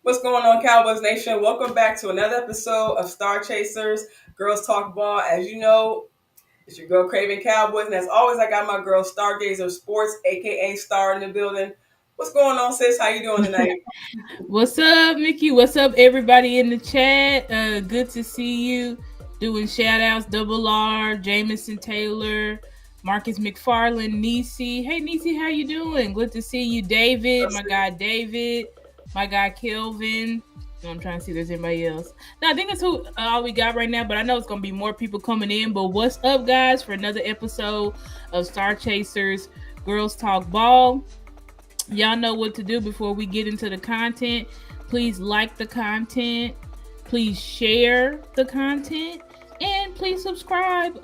What's going on, Cowboys Nation? Welcome back to another episode of StarChasers, Girls Talk Ball. As you know, it's your girl Cravin Cowboys, and as always, I got my girl Stargazer Sports, aka Star, in the building. What's going on, sis? How you doing tonight? What's up, Mickey? What's up, everybody in the chat? Good to see you. Doing shout outs, Double R, Jamison Taylor, Marcus McFarland, Nisi. Hey, Nisi, how you doing? Good to see you, David. My guy, David. My guy, Kelvin. I'm trying to see if there's anybody else. No, I think that's who all we got right now, but I know it's going to be more people coming in. But what's up, guys, for another episode of Star Chasers Girls Talk Ball. Y'all know what to do before we get into the content. Please like the content. Please share the content. And please subscribe.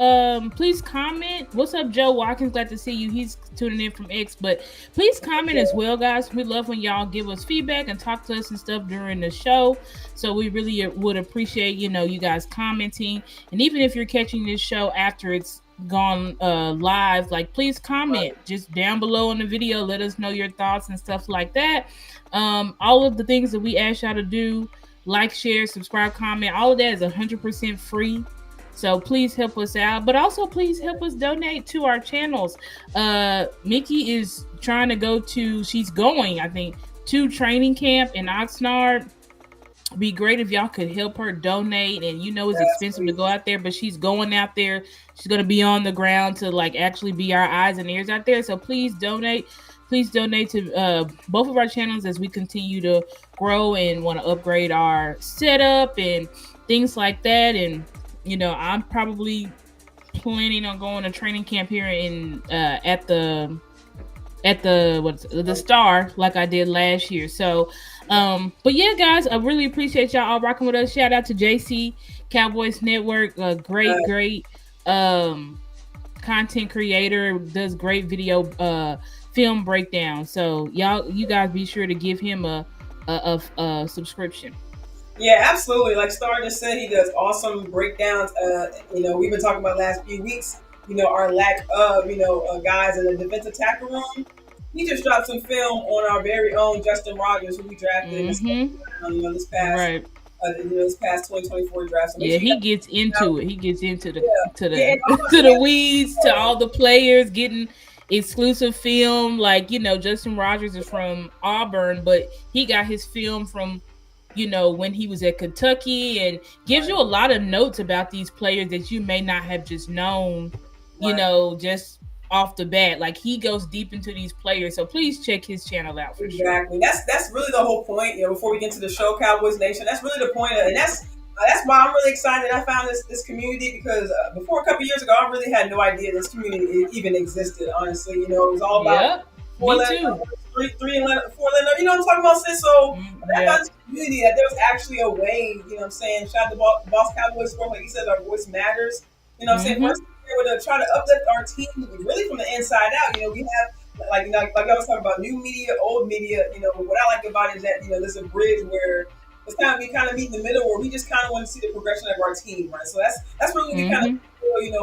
Please comment. What's up, Joe Watkins? Glad to see you. He's tuning in from X. But please comment as well, guys. We love when y'all give us feedback and talk to us and stuff during the show. So we really would appreciate, you guys commenting. And even if you're catching this show after it's gone live, like please comment just down below in the video. Let us know your thoughts and stuff like that. All of the things that we ask y'all to do, like, share, subscribe, comment, all of that is 100% free. So please help us out, but also please help us donate to our channels. Mickey is trying to she's going, I think, to training camp in Oxnard. Be great if y'all could help her donate, and it's expensive to go out there, but she's going out there. She's going to be on the ground to actually be our eyes and ears out there. So please donate to both of our channels as we continue to grow and want to upgrade our setup and things like that. And I'm probably planning on going to training camp here in at the Star like I did last year. So but yeah, guys, I really appreciate y'all all rocking with us. Shout out to JC Cowboys Network, great content creator, does great video film breakdown. So you guys be sure to give him a subscription. Yeah, absolutely. Like Star just said, he does awesome breakdowns. We've been talking about the last few weeks, our lack of, guys in the defensive tackle room. He just dropped some film on our very own Justin Rogers, who we drafted this past this past 2024 draft. So he gets into it. He gets into the to the weeds, to all the players getting exclusive film. Justin Rogers is from Auburn, but he got his film from when he was at Kentucky, and gives you a lot of notes about these players that you may not have just known, just off the bat. Like, he goes deep into these players, so please check his channel out for sure. That's really the whole point. Before we get to the show, Cowboys Nation, that's really the point, and that's why I'm really excited. I found this community because before a couple years ago, I really had no idea this community even existed. Honestly, it was all about three and four letter. You know what I'm talking about, sis? So I found this community that there was actually a way. You know what I'm saying? Shout out to Boss Cowboys Sport, like he says, our voice matters. You know what I'm saying? First, we're to try to uplift our team really from the inside out. We have like I was talking about new media, old media. What I like about it is that there's a bridge where it's kind of meet in the middle, where we just kind of want to see the progression of our team, right? So that's really we kind of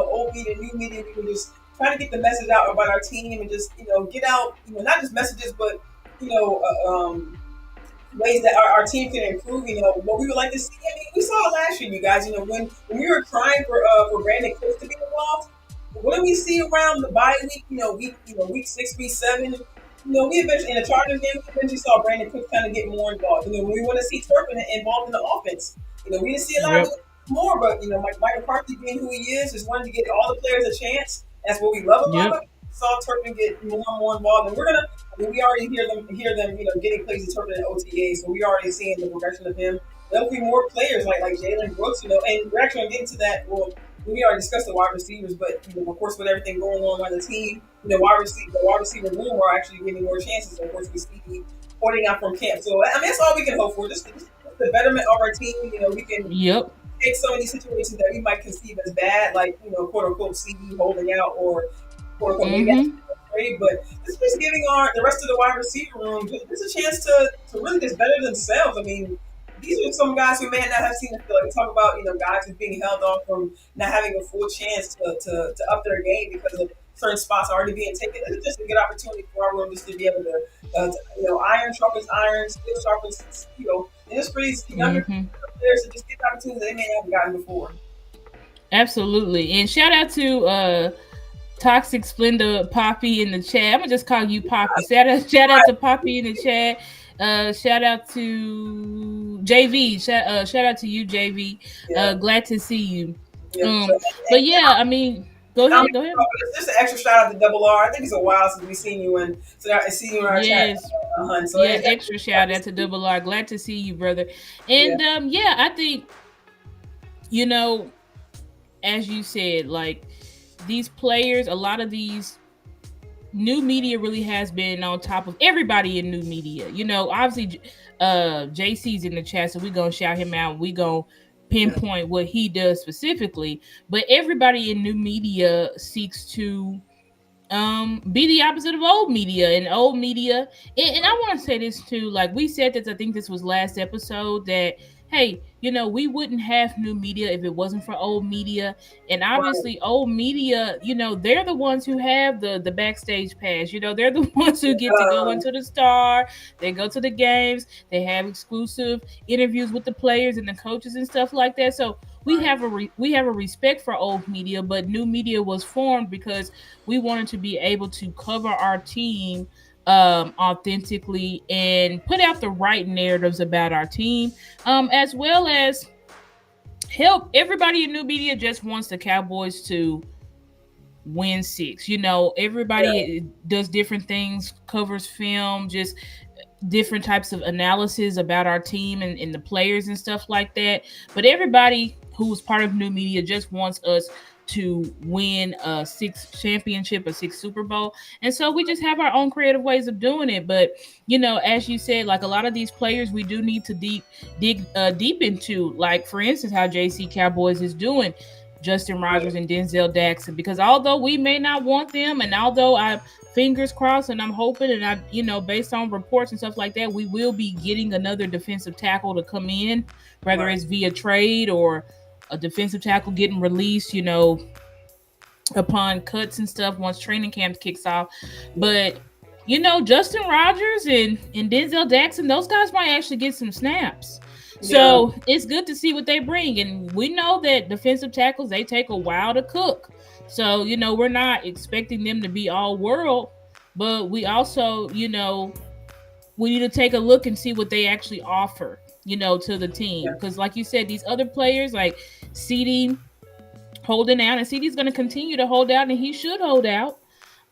old media, new media. We can just try to get the message out about our team and just get out not just messages, but ways that our team can improve. What we would like to see. I mean, we saw it last year, you guys. When we were crying for Brandon Cooks to be involved, what do we see around the bye week? Week 6, week 7. We eventually in the Chargers game, we eventually saw Brandon Cooks kind of get more involved. When we want to see Turpin involved in the offense, we didn't see a lot of more. But Mike McCarthy being who he is, just wanted to get all the players a chance. That's what we love about him. Saw Turpin get more and more involved, and we already hear them, getting plays to Turpin in OTA, so we already seeing the progression of him. There'll be more players like Jalen Brooks, and we're actually going to get into that. Well, we already discussed the wide receivers, but of course, with everything going on the team, the wide receiver room are actually getting more chances. Of course, we see pointing out from camp. So I mean, that's all we can hope for. Just the betterment of our team. We can take some of these situations that we might conceive as bad, like quote unquote CD holding out or quote unquote maybe afraid. But this is just giving the rest of the wide receiver room just a chance to really just better themselves. I mean, these are some guys who may not have seen the field. We talk about guys who's being held off from not having a full chance to up their game because of certain spots already being taken. It's just a good opportunity for our room just to be able to iron sharpens iron, steel sharpens And it's for these younger Mm-hmm. players to just get the opportunities they may not have gotten before. Absolutely. And shout out to Toxic Splendor Poppy in the chat. I'm gonna just call you Poppy. Shout out to Poppy in the chat. Shout out to JV. Shout out to you, JV. Yeah, Glad to see you. yeah. So, Um, but yeah, I mean, go I'm ahead, go ahead. just an extra shout out to Double R. I think it's a while since we've seen you and seen you in our chat, Yes, Hun. So yeah, it's extra shout out to Double R. Glad to see you, brother. yeah, And yeah, I think you know, as you said, like these players, a lot of these new media really has been on top of everybody in new media. Obviously, JC's in the chat, so we gonna shout him out. We gonna yeah, pinpoint what he does specifically, but everybody in new media seeks to be the opposite of old media. And old media, and I want to say this too, like we said this, I think this was last episode, that hey, we wouldn't have new media if it wasn't for old media. And right. obviously old media, they're the ones who have the backstage pass. They're the ones who get to go into the Star, they go to the games, they have exclusive interviews with the players and the coaches and stuff like that. So we Right, have we have a respect for old media, but new media was formed because we wanted to be able to cover our team authentically and put out the right narratives about our team, as well as help everybody in new media just wants the Cowboys to win six. yeah, Everybody does different things, covers film, just different types of analysis about our team and the players and stuff like that. But everybody who's part of new media just wants us to win a sixth championship, a sixth Super Bowl. And so we just have our own creative ways of doing it. But, as you said, like a lot of these players we do need to dig deep into, like for instance, how JC Cowboys is doing. Justin right, Rogers and Denzel Jackson, because although we may not want them, and although I fingers crossed and I'm hoping, and based on reports and stuff like that, we will be getting another defensive tackle to come in, whether right. it's via trade or a defensive tackle getting released, upon cuts and stuff once training camp kicks off. But Justin Rogers and Denzel Jackson, those guys might actually get some snaps. Yeah, So it's good to see what they bring. And we know that defensive tackles, they take a while to cook. So, we're not expecting them to be all world, but we also, we need to take a look and see what they actually offer, to the team. yeah, Because like you said, these other players like CD holding out, and CD's going to continue to hold out, and he should hold out.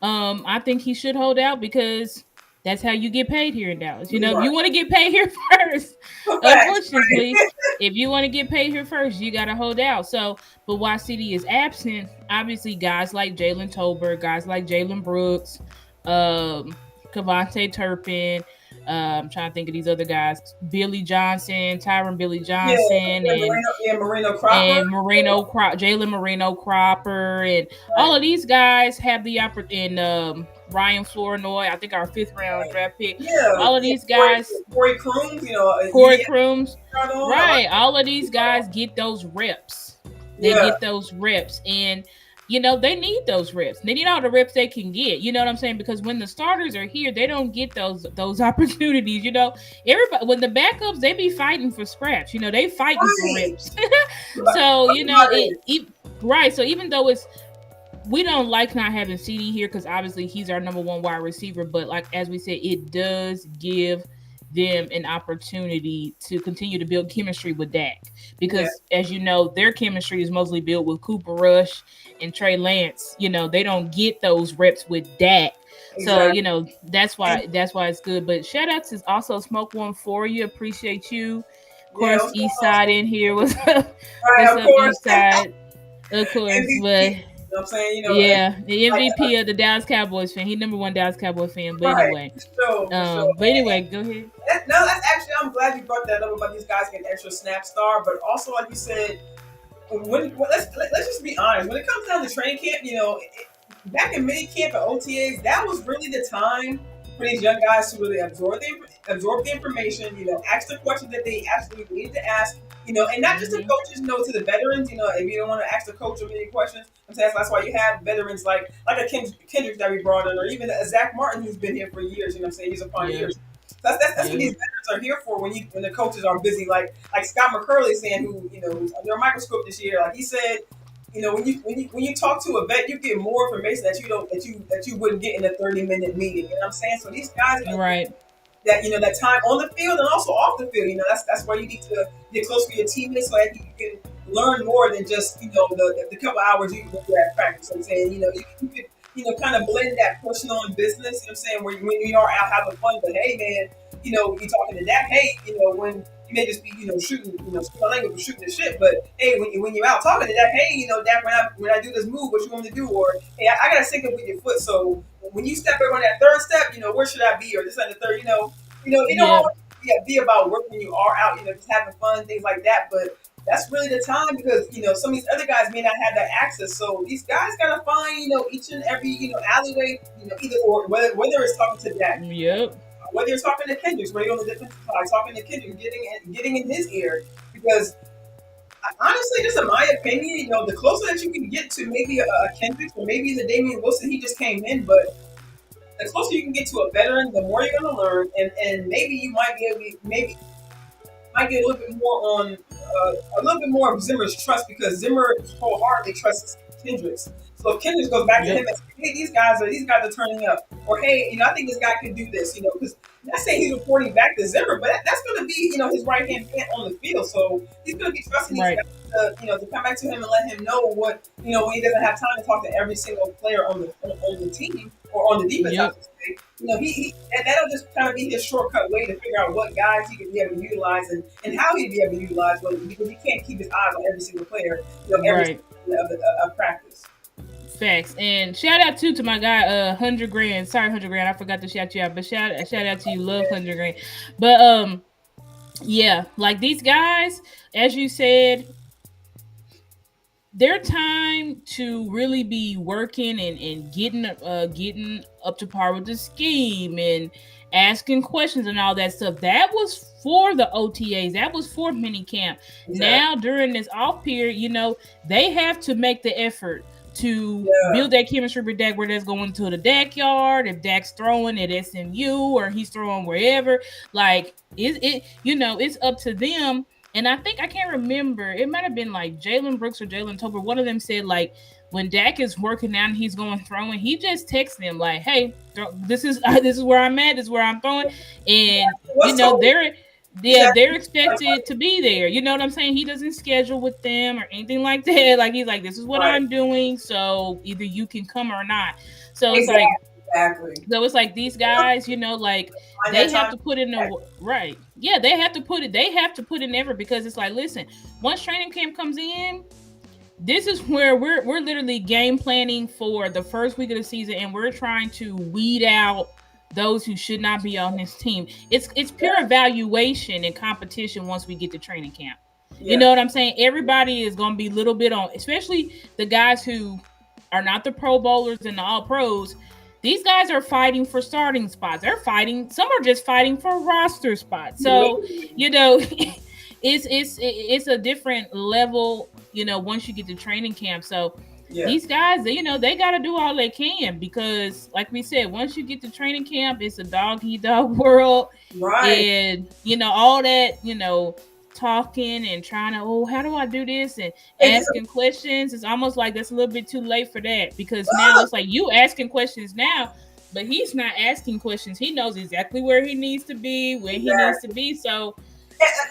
I think he should hold out because that's how you get paid here in Dallas. If right. you want to get paid here first, Facts, unfortunately, if you want to get paid here first, you got to hold out. So, but while CD is absent, obviously guys like Jalen Tolbert, guys like Jalen Brooks, Cavante Turpin, I'm trying to think of these other guys, Billy Johnson, Tyron Billy yeah, Johnson, Marino Cropper. and Jalen Moreno Cropper, and all Right, of these guys have the opportunity. And Ryan Flournoy, I think our fifth round right. draft pick. Yeah, All of yeah. these guys, Corey Crooms, Corey he Crooms, got on. I like right? All of these that. guys get those reps. They Yeah, get those reps, and they need those reps. They need all the reps they can get. You know what I'm saying? Because when the starters are here, they don't get those opportunities. Everybody, when the backups, they be fighting for scraps. They fighting for right. reps. But, So right. right. So even though we don't like not having CD here because obviously he's our number one wide receiver, but like as we said, it does give them an opportunity to continue to build chemistry with Dak, Yeah, because as you know, their chemistry is mostly built with Cooper Rush and Trey Lance. They don't get those reps with Dak. So, exactly. that's And why it's good. But shout out to also Smoke One for you. Appreciate you. Of yeah, course, what's East going on, Side Smoke? in here. What's up? Right, What's of up, course. East Side? Of course, MVP. but You know what I'm saying? yeah, the Like, MVP of the Dallas Cowboys fan. He number one Dallas Cowboy fan. But right, anyway, for sure, for sure. go ahead. No, that's actually, I'm glad you brought that up about these guys getting extra snap star, but also like you said, let's just be honest. When it comes down to training camp, back in mini camp and OTAs, that was really the time for these young guys to really absorb the information. Ask the questions that they absolutely needed to ask. And not just the Mm-hmm. coaches, to the veterans. If you don't want to ask the coach or many questions, that's why you have veterans like a Kendrick that we brought in, or even a Zach Martin who's been here for years. He's upon Yeah. years. That's what these veterans are here for. When the coaches are busy, like Scott McCurley saying, who who's under a microscope this year, like he said, when you talk to a vet, you get more information that you wouldn't get in a 30-minute meeting. You know what I'm saying? So these guys are right. that time on the field and also off the field. That's why you need to get close to your teammates so that you can learn more than just the couple hours you're at practice. So I'm saying you could kind of blend that personal and business. You know what I'm saying, where when you are out having fun, but hey man, you're talking to Dak. Hey, when you may just be shooting, my language for shooting the shit, but hey, when you're out talking to Dak, hey, Dak, when I do this move, what you want me to do? Or hey, I gotta sync up with your foot, so when you step over on that third step, where should I be? Or this and the third, it don't always be about work when you are out, just having fun, things like that. But that's really the time because some of these other guys may not have that access. So these guys gotta find each and every alleyway, either or whether it's talking to Dak, whether it's talking to Kendricks, right on the defensive side, talking to Kendricks, getting in his ear, because honestly, just in my opinion, the closer that you can get to maybe a Kendricks or maybe the Damian Wilson, he just came in, but the closer you can get to a veteran, the more you're going to learn, and maybe you might get a little bit more on a little bit more of Zimmer's trust, because Zimmer wholeheartedly trusts Kendricks. So if Kendricks goes back to him and says, hey, these guys are turning up, or hey, I think this guy can do this, because not saying he's reporting back to Zimmer, but that's going to be his right hand man on the field. So he's going to be trusting these guys to come back to him and let him know what when he doesn't have time to talk to every single player on the team or on the defense. That'll just kind of be his shortcut way to figure out what guys he can be able to utilize and how he'd be able to utilize them, because he can't keep his eyes on every single player, every of practice. Facts. And shout out to my guy, 100 grand. Sorry, 100 grand. I forgot to shout you out, but shout out to you. Love 100 grand. But yeah, like these guys, as you said, their time to really be working and getting up to par with the scheme and asking questions and all that stuff, that was for the OTAs, that was for minicamp. Exactly. Now during this off period, they have to make the effort to build that chemistry with Dak, where that's going to the Dak yard, if Dak's throwing at SMU or he's throwing wherever, like it's up to them. And I think, I can't remember, it might have been like Jalen Brooks or Jalen Tober. One of them said, like, when Dak is working out and he's going throwing, he just texts them like, hey, this is where I'm at, this is where I'm throwing. And, they're expected to be there. You know what I'm saying? He doesn't schedule with them or anything like that. Like, he's like, this is what I'm doing, so either you can come or not. So it's like, so it's like these guys, like they have to put in the right. Yeah, they have to put in effort, because it's like, listen, once training camp comes in, this is where we're literally game planning for the first week of the season, and we're trying to weed out those who should not be on this team. It's pure evaluation and competition once we get to training camp. Yeah. You know what I'm saying? Everybody is going to be a little bit on, especially the guys who are not the Pro Bowlers and the All Pros. These guys are fighting for starting spots. Some are just fighting for roster spots. So, it's a different level, once you get to training camp. So these guys, they got to do all they can, because like we said, once you get to training camp, it's a dog-eat-dog world. Right. And, all that, talking and trying to, how do I do this, and asking questions. It's almost like that's a little bit too late for that, because now it's like you asking questions now, but he's not asking questions. He knows exactly where he needs to be, where he needs to be. So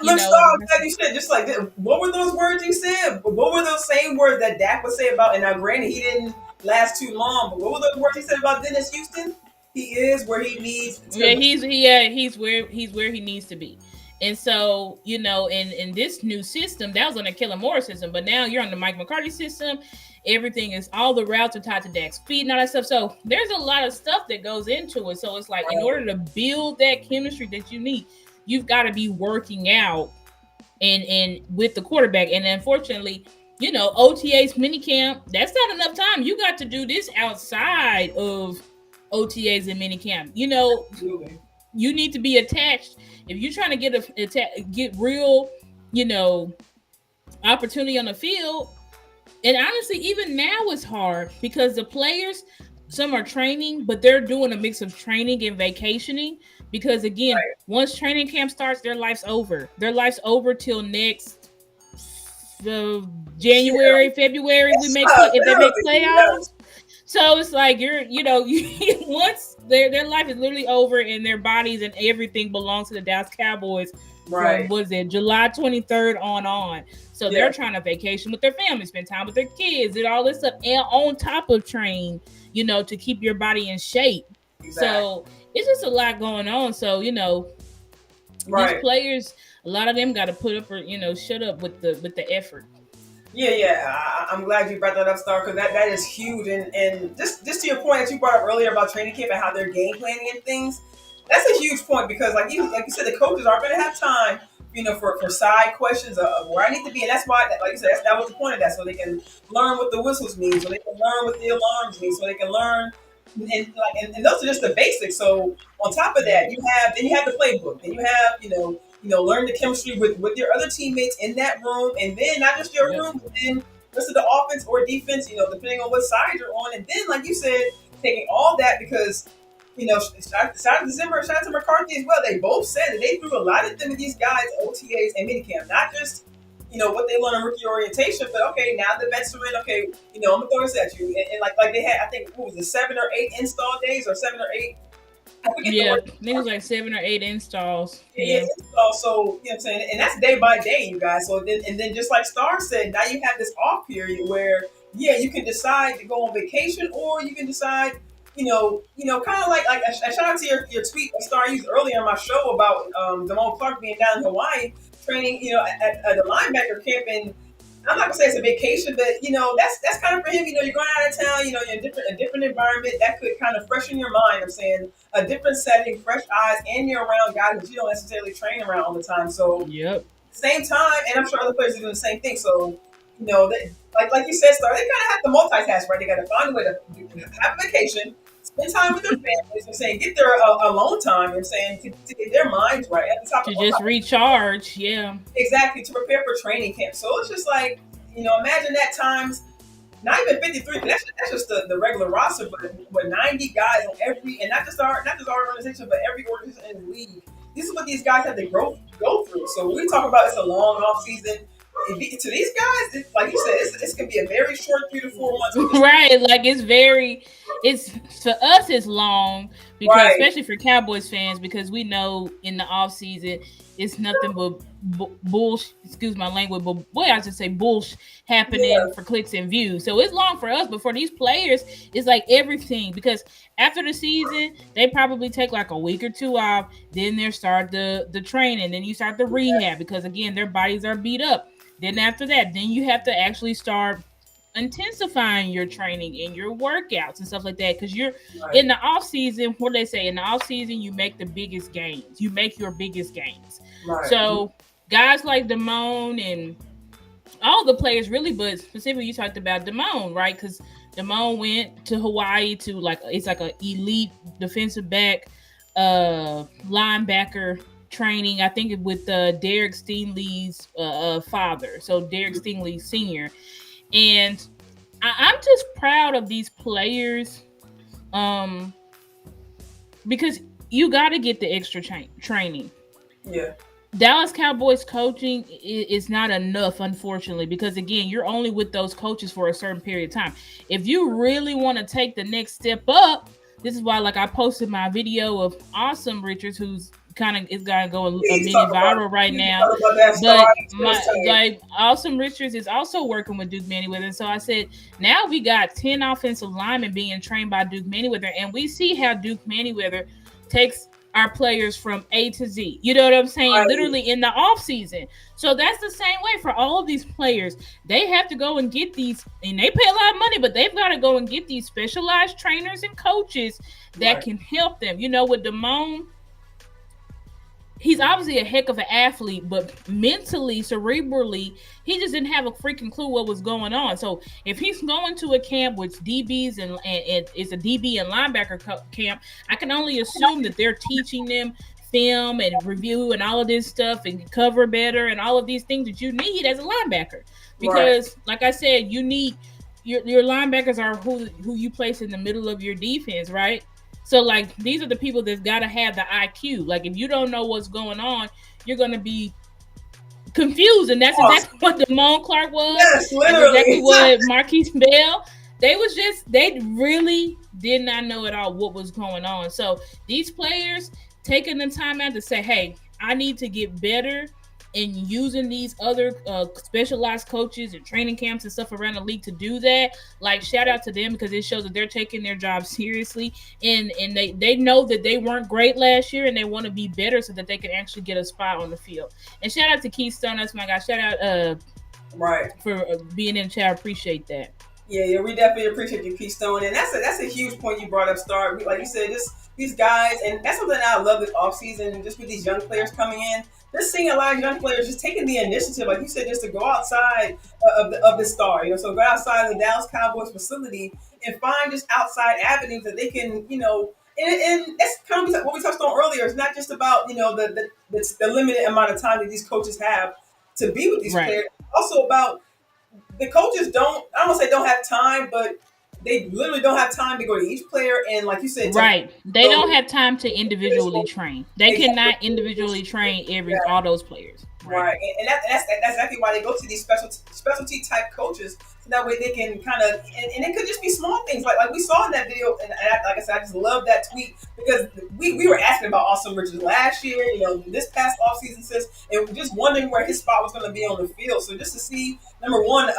let's start with that. You said, just like, what were those words you said? What were those same words that Dak would say about, and now granted he didn't last too long, but what were those words he said about Dennis Houston? He is where he needs to be. He's where he needs to be. And so, in this new system, that was on the Kellen Moore system, but now you're on the Mike McCarthy system. Everything is, all the routes are tied to Dak's feet and all that stuff. So there's a lot of stuff that goes into it. So it's like, in order to build that chemistry that you need, you've got to be working out and with the quarterback. And unfortunately, OTAs, minicamp, that's not enough time. You got to do this outside of OTAs and minicamp. You need to be attached. If you're trying to get real, opportunity on the field. And honestly, even now it's hard, because the players, some are training, but they're doing a mix of training and vacationing, because again, once training camp starts, their life's over. Their life's over till next January, February. We make if they make playoffs. So it's like once their life is literally over and their bodies and everything belongs to the Dallas Cowboys from July 23rd on. So they're trying to vacation with their family, spend time with their kids, and all this stuff, and on top of train, to keep your body in shape. Exactly. So it's just a lot going on. So these players, a lot of them got to put up or shut up with the effort. Yeah. I'm glad you brought that up, Star, because that is huge. And just to your point that you brought up earlier about training camp and how they're game planning and things, that's a huge point because, like you said, the coaches aren't going to have time, for side questions of where I need to be, and that's why, like you said, that was the point of that, so they can learn what the whistles mean, so they can learn what the alarms mean, so they can learn, and those are just the basics. So on top of that, you have the playbook, and you have learn the chemistry with your other teammates in that room, and then not just your room, but then rest of the offense or defense, depending on what side you're on, and then like you said, taking all that because. Shout out to Zimmer, shout out to McCarthy as well. They both said that they threw a lot of them to these guys, OTAs and minicamp. Not just, what they learn in rookie orientation, but okay, now the vets are in. Okay, I'm gonna throw this at you, and like they had, I think, what was it, 7 or 8 install days, or 7 or 8. I think it was like 7 or 8 installs. Yeah, installs. So you know what I'm saying, and that's day by day, you guys. So then just like Star said, now you have this off period where you can decide to go on vacation, or you can decide. Kind of like a shout out to your tweet that Star used earlier on my show about Damone Clark being down in Hawaii training, at the linebacker camp. And I'm not gonna say it's a vacation, but that's kind of for him. You're going out of town. You're in a different environment that could kind of freshen your mind. I'm saying a different setting, fresh eyes, and you're around guys that you don't necessarily train around all the time. So same time, and I'm sure other players are doing the same thing. So like you said, Star, they kind of have to multitask, right? They got to find a way to have a vacation. Spend time with their families. I'm saying get their alone time. I'm saying to get their minds right at the top. To just recharge, exactly, to prepare for training camp. So it's just like imagine that times not even 53. But that's just the regular roster, but 90 guys on every, and not just our organization, but every organization in the league. This is what these guys have to go through. So when we talk about it's a long off season. To these guys, like you said, it's gonna be a very short 3 to 4 months. Right, like it's for us it's long because especially for Cowboys fans, because we know in the off season it's nothing but bullshit. Excuse my language, but I should say bullshit happening for clicks and views. So it's long for us, but for these players, it's like everything, because after the season they probably take like a week or 2 off. Then they start the training, then you start the rehab because again their bodies are beat up. Then after that, then you have to actually start intensifying your training and your workouts and stuff like that. Because you're in the off season. What they say in the off season, you make the biggest gains. You make your biggest gains. Right. So guys like Damone and all the players really, but specifically you talked about Damone, right? Because Damone went to Hawaii to it's like an elite defensive back, linebacker training, I think with Derek Stingley's father, so Derek Stingley Sr. And I'm just proud of these players because you got to get the extra training. Yeah. Dallas Cowboys coaching is not enough, unfortunately, because again, you're only with those coaches for a certain period of time. If you really want to take the next step up, this is why I posted my video of Awesome Richards, who's it's gonna go a mini viral right now. But Awesome Richards is also working with Duke Manyweather. So I said, now we got 10 offensive linemen being trained by Duke Manyweather, and we see how Duke Manyweather takes our players from A to Z. You know what I'm saying? Right. Literally in the off season. So that's the same way for all of these players. They have to go and get these, and they pay a lot of money, but they've got to go and get these specialized trainers and coaches that can help them. With Damone, he's obviously a heck of an athlete, but mentally, cerebrally, he just didn't have a freaking clue what was going on. So if he's going to a camp with DBs and it's a DB and linebacker camp, I can only assume that they're teaching them film and review and all of this stuff and cover better and all of these things that you need as a linebacker. Because like I said, you need your linebackers are who you place in the middle of your defense, right? So like these are the people that's got to have the IQ. Like if you don't know what's going on, you're going to be confused, and that's Awesome. exactly what Damone Clark was. Yes, That's exactly literally. what Marquise Bell. They really did not know at all what was going on. So these players taking the time out to say, "Hey, I need to get better." And using these other specialized coaches and training camps and stuff around the league to do that, like shout out to them because it shows that they're taking their job seriously, and they know that they weren't great last year and they want to be better so that they can actually get a spot on the field. And shout out to Keystone, that's my guy. Shout out Right. for being in the chat. I appreciate that. Yeah, we definitely appreciate you, Keystone, and that's a huge point you brought up, Star. Like you said, these guys, and that's something I love this offseason, just with these young players coming in. Just seeing a lot of young players just taking the initiative, like you said, just to go outside of the Star. So go outside the Dallas Cowboys facility and find just outside avenues that they can, and that's kind of what we touched on earlier. It's not just about the limited amount of time that these coaches have to be with these players. It's also about the coaches I don't say don't have time, but they literally don't have time to go to each player and, like you said, they don't have time to individually train. They cannot individually train all those players. Right. And that's exactly why they go to these specialty type coaches, so that way they can kind of and it could just be small things like we saw in that video. And like I said, I just love that tweet because we were asking about Austin Richards last year, this past offseason, and just wondering where his spot was going to be on the field. So just to see, number one,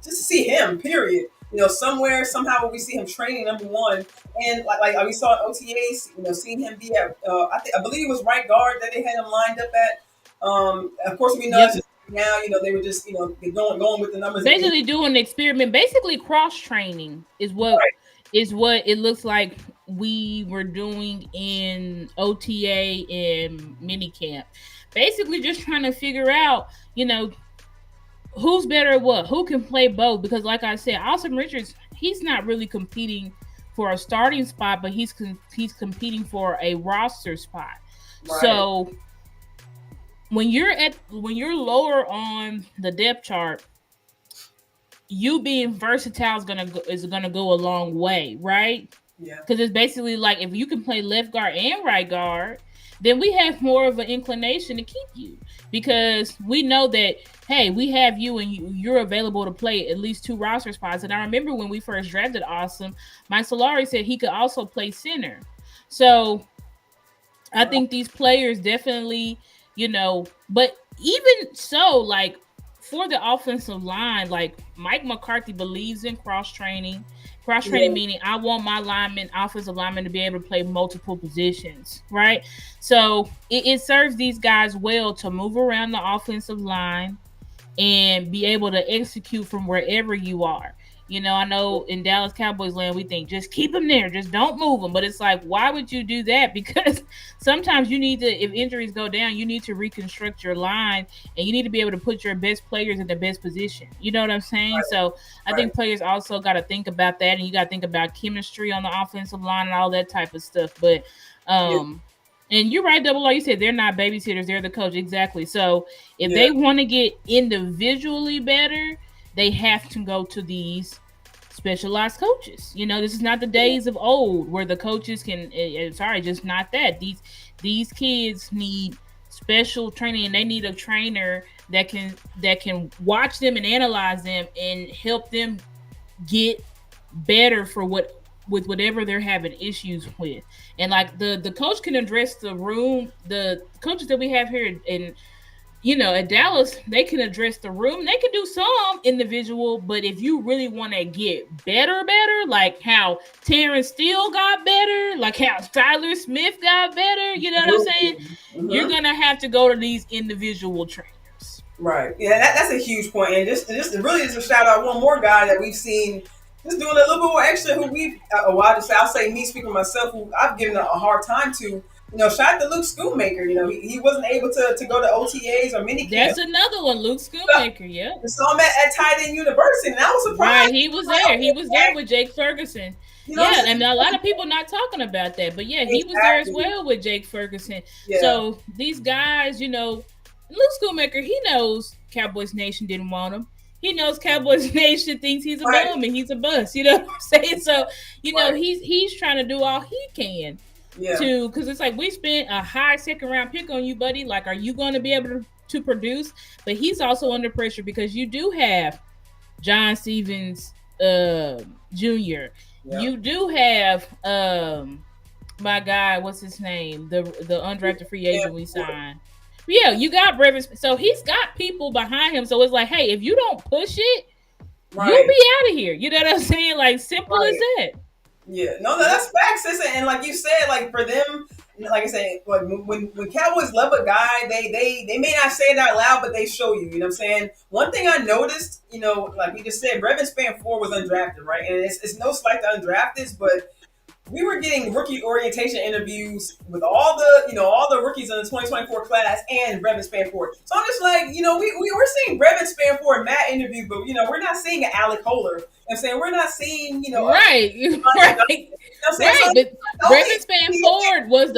just to see him, period. Somewhere, somehow, we see him training, number one, and like we saw in OTAs, seeing him be at, I believe it was right guard that they had him lined up at. Of course, we know it's just now, they were just, going with the numbers. Basically doing the experiment, basically cross training is what it looks like we were doing in OTA and minicamp. Basically, just trying to figure out, who's better at what, who can play both. Because, like I said, Austin Richards, he's not really competing for a starting spot, but he's competing for a roster spot. Right. So when you're lower on the depth chart, you being versatile is gonna go a long way, right? Yeah. Because it's basically like if you can play left guard and right guard, then we have more of an inclination to keep you, because we know that, hey, we have you and you're available to play at least 2 roster spots. And I remember when we first drafted Awesome, Mike Solari said he could also play center. So I think these players definitely, but even so, like for the offensive line, like Mike McCarthy believes in cross training. Cross training meaning I want my offensive linemen to be able to play multiple positions, right? So it serves these guys well to move around the offensive line and be able to execute from wherever you are. I know in Dallas Cowboys land, we think just keep them there, just don't move them. But it's like, why would you do that? Because sometimes you need to, if injuries go down, you need to reconstruct your line, and you need to be able to put your best players in the best position. You know what I'm saying? Right. So I think players also got to think about that, and you got to think about chemistry on the offensive line and all that type of stuff. But and you're right, Double R, you said they're not babysitters, they're the coach. Exactly. So if they want to get individually better, they have to go to these specialized coaches. This is not the days of old where the coaches can, just not that. These kids need special training, and they need a trainer that can watch them and analyze them and help them get better with whatever they're having issues with. And like the coach can address the room. The coaches that we have here in at Dallas, they can address the room. They can do some individual, but if you really want to get better, like how Terrence Steele got better, like how Tyler Smith got better, you know what I'm saying? Mm-hmm. You're going to have to go to these individual trainers. Right. Yeah, that's a huge point. And just really just a shout out one more guy that we've seen just doing a little bit more extra, who we've, I'll say me speaking myself, who I've given a hard time to. Shout out to Luke Schoonmaker. He wasn't able to go to OTAs or minicamp. That's another one, Luke Schoonmaker. Yeah. I saw him at Tight End University, and I was surprised. Right, he was there. He was there with Jake Ferguson. And a lot of people not talking about that, but he was there as well with Jake Ferguson. Yeah. So these guys, Luke Schoonmaker, he knows Cowboys Nation didn't want him. he knows Cowboys Nation thinks he's a Right. bum and he's a bust. You know what I'm saying? So Right. he's trying to do all he can Yeah. to, because it's like we spent a high second round pick on you, buddy. Like, are you going to be able to produce? But he's also under pressure because you do have John Stevens Jr. Yeah. You do have my guy, what's his name? The undrafted free agent we signed. Yeah, you got Brevin. So he's got people behind him. So it's like, hey, if you don't push it, you'll Right. be out of here. You know what I'm saying? Like, simple as Right. that. Yeah, no, that's facts, sis. And like you said, like for them, like I said, like when Cowboys love a guy, they may not say it out loud, but they show you. You know what I'm saying? One thing I noticed, like we just said, Brevin Span 4 was undrafted, right? And it's no slight to undrafteds, but we were getting rookie orientation interviews with all the rookies in the 2024 class and Brevin Spanford. So I'm just like, we're seeing Brevin Spanford and Matt interviews, but we're not seeing an Alec Kohler. I'm saying we're not seeing, right, right. Right, but Brevin Spanford was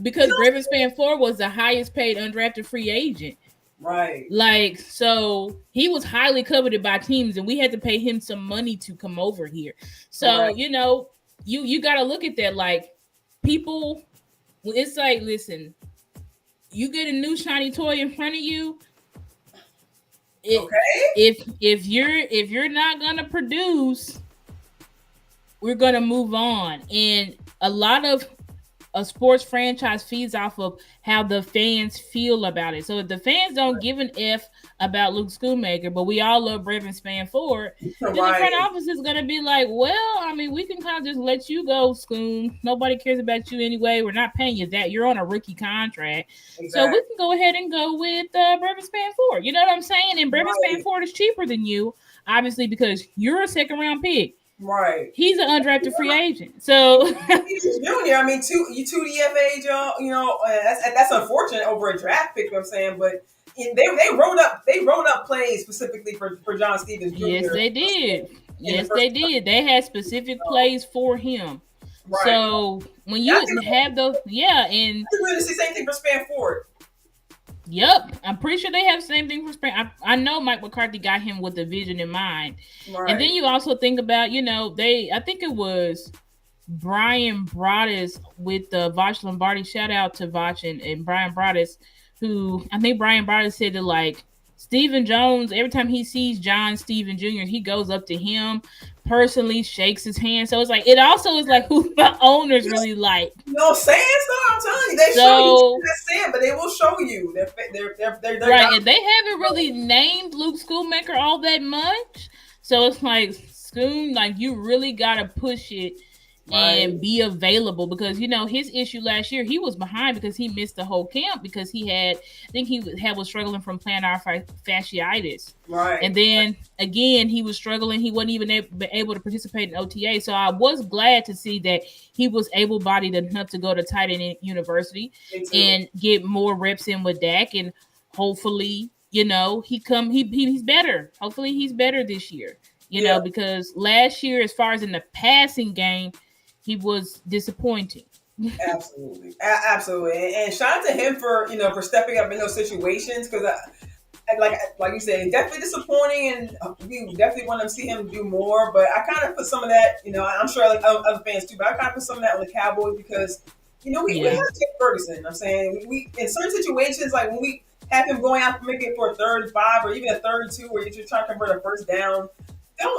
because Brevin Spanford was the highest paid undrafted free agent. Right. Like, so he was highly coveted by teams, and we had to pay him some money to come over here. So, you got to look at that. Like, people, it's like, listen, you get a new shiny toy in front of you. If you're not gonna produce, we're gonna move on. And a lot of a sports franchise feeds off of how the fans feel about it. So if the fans don't give an F about Luke Schoonmaker, but we all love Brevin Spanford, then the front office is going to be like, well, I mean, we can kind of just let you go, Schoon. Nobody cares about you anyway. We're not paying you that. You're on a rookie contract. Exactly. So we can go ahead and go with Brevin Spanford. You know what I'm saying? And Brevin Spanford is cheaper than you, obviously, because you're a second round pick. Right. He's an undrafted free agent. So he's junior. I mean, two DFAs, that's unfortunate over a draft pick, you know what I'm saying? But they wrote up plays specifically for John Stevens Jr. Yes, they did. Yes, they did. They had specific plays for him. Right. So when you have those, and it's the same thing for Spanford. Yep, I'm pretty sure they have the same thing for Span. I know Mike McCarthy got him with the vision in mind. Right. And then you also think about, I think it was Brian Broaddus with the Voch Lombardi. Shout out to Voch and Brian Broaddus, who I think Brian Broaddus said that, like, Stephen Jones, every time he sees John Stephen Jr., he goes up to him personally, shakes his hand. So it's like, it also is like who the owners really like. No, saying so, I'm telling you, they show you. They're saying, but they will show you. They're right, and they haven't really named Luke Schoonmaker all that much. So it's like, Schoon, like, you really got to push it and be available, because his issue last year, he was behind because he missed the whole camp because was struggling from plantar fasciitis, right? And then again, he was struggling. He wasn't even able to participate in OTA. So I was glad to see that he was able-bodied enough to go to tight end university and get more reps in with Dak, and hopefully he's better. Hopefully he's better this year, because last year, as far as in the passing game, he was disappointing. Absolutely. And shout out to him for stepping up in those situations, because like you said, definitely disappointing, and we definitely want to see him do more. But I kind of put some of that, I'm sure like other fans too, but I kind of put some of that on the Cowboys because we have Jake Ferguson. I'm saying we in certain situations, like when we have him going out making for a 3rd and 5 or even a 3rd and 2, where you're just trying to convert a first down.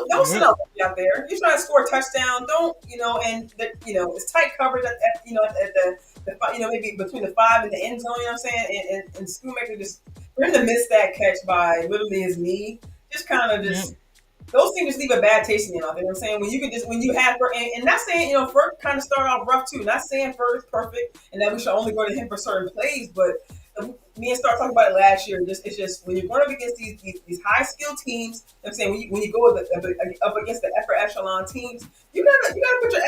Don't sit out there. You're trying to score a touchdown. Don't it's tight coverage at the maybe between the 5 and the end zone. You know what I'm saying? And Schoonmaker, just for him to miss that catch by literally his knee, just kind of just those things just leave a bad taste in your mouth. You know what I'm saying? When you have and not saying Ferg kind of started off rough too. Not saying Ferg is perfect and that we should only go to him for certain plays, but me and Star talking about it last year. It's just when you're going up against these high skilled teams. I'm saying when you go up against the upper echelon teams, you gotta put your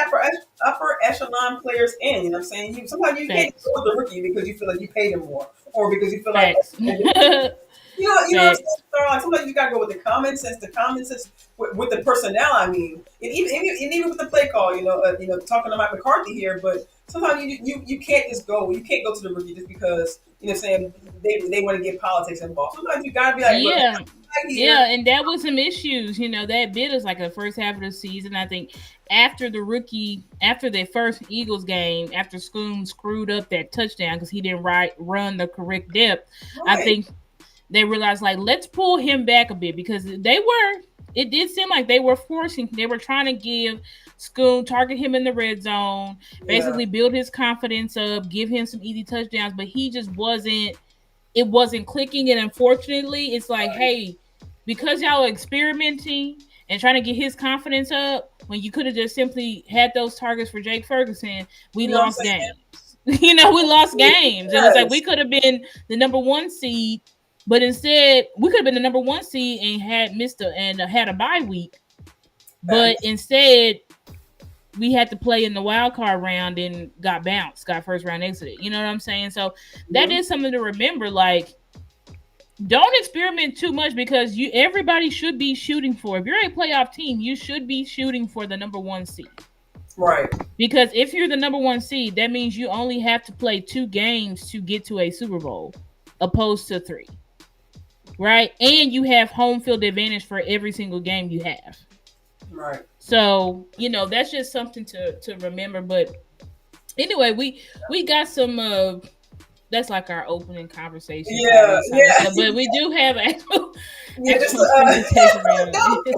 upper echelon players in. You know what I'm saying? Sometimes you can't go with the rookie because you feel like you paid him more, or because you feel like sometimes you gotta go with the common sense. The common sense with the personnel. I mean, and even with the play call. Talking to Mike McCarthy here, but sometimes you can't just go. You can't go to the rookie just because saying they want to get politics involved. Sometimes you gotta be like, look, Yeah. right Yeah, here. and that was some issues. That bit us like the first half of the season. I think after their first Eagles game, after Scoom screwed up that touchdown because he didn't run the correct depth, I Right. think they realized like let's pull him back a bit because it did seem like they were trying to give Scoom target him in the red zone, Yeah. basically build his confidence up, give him some easy touchdowns, but he just wasn't clicking. And unfortunately, it's like, Right. hey, because y'all are experimenting and trying to get his confidence up, when you could have just simply had those targets for Jake Ferguson, we You know what I'm lost saying? games. We lost games. It was like we Yes. could have been the number one seed, but instead we could have been the number one seed and had a bye week. But Facts. instead, we had to play in the wild card round and got bounced, got first round exited. You know what I'm saying? So that Mhm. is something to remember. Like, don't experiment too much because everybody should be shooting for. If you're a playoff team, you should be shooting for the number one seed. Right. Because if you're the number one seed, that means you only have to play 2 games to get to a Super Bowl, opposed to 3. Right? And you have home field advantage for every single game you have. Right. So, that's just something to remember. But anyway, we got some that's like our opening conversation Yeah. topics type of Yeah. stuff. But we do have Yeah. Just actual presentation around no. this.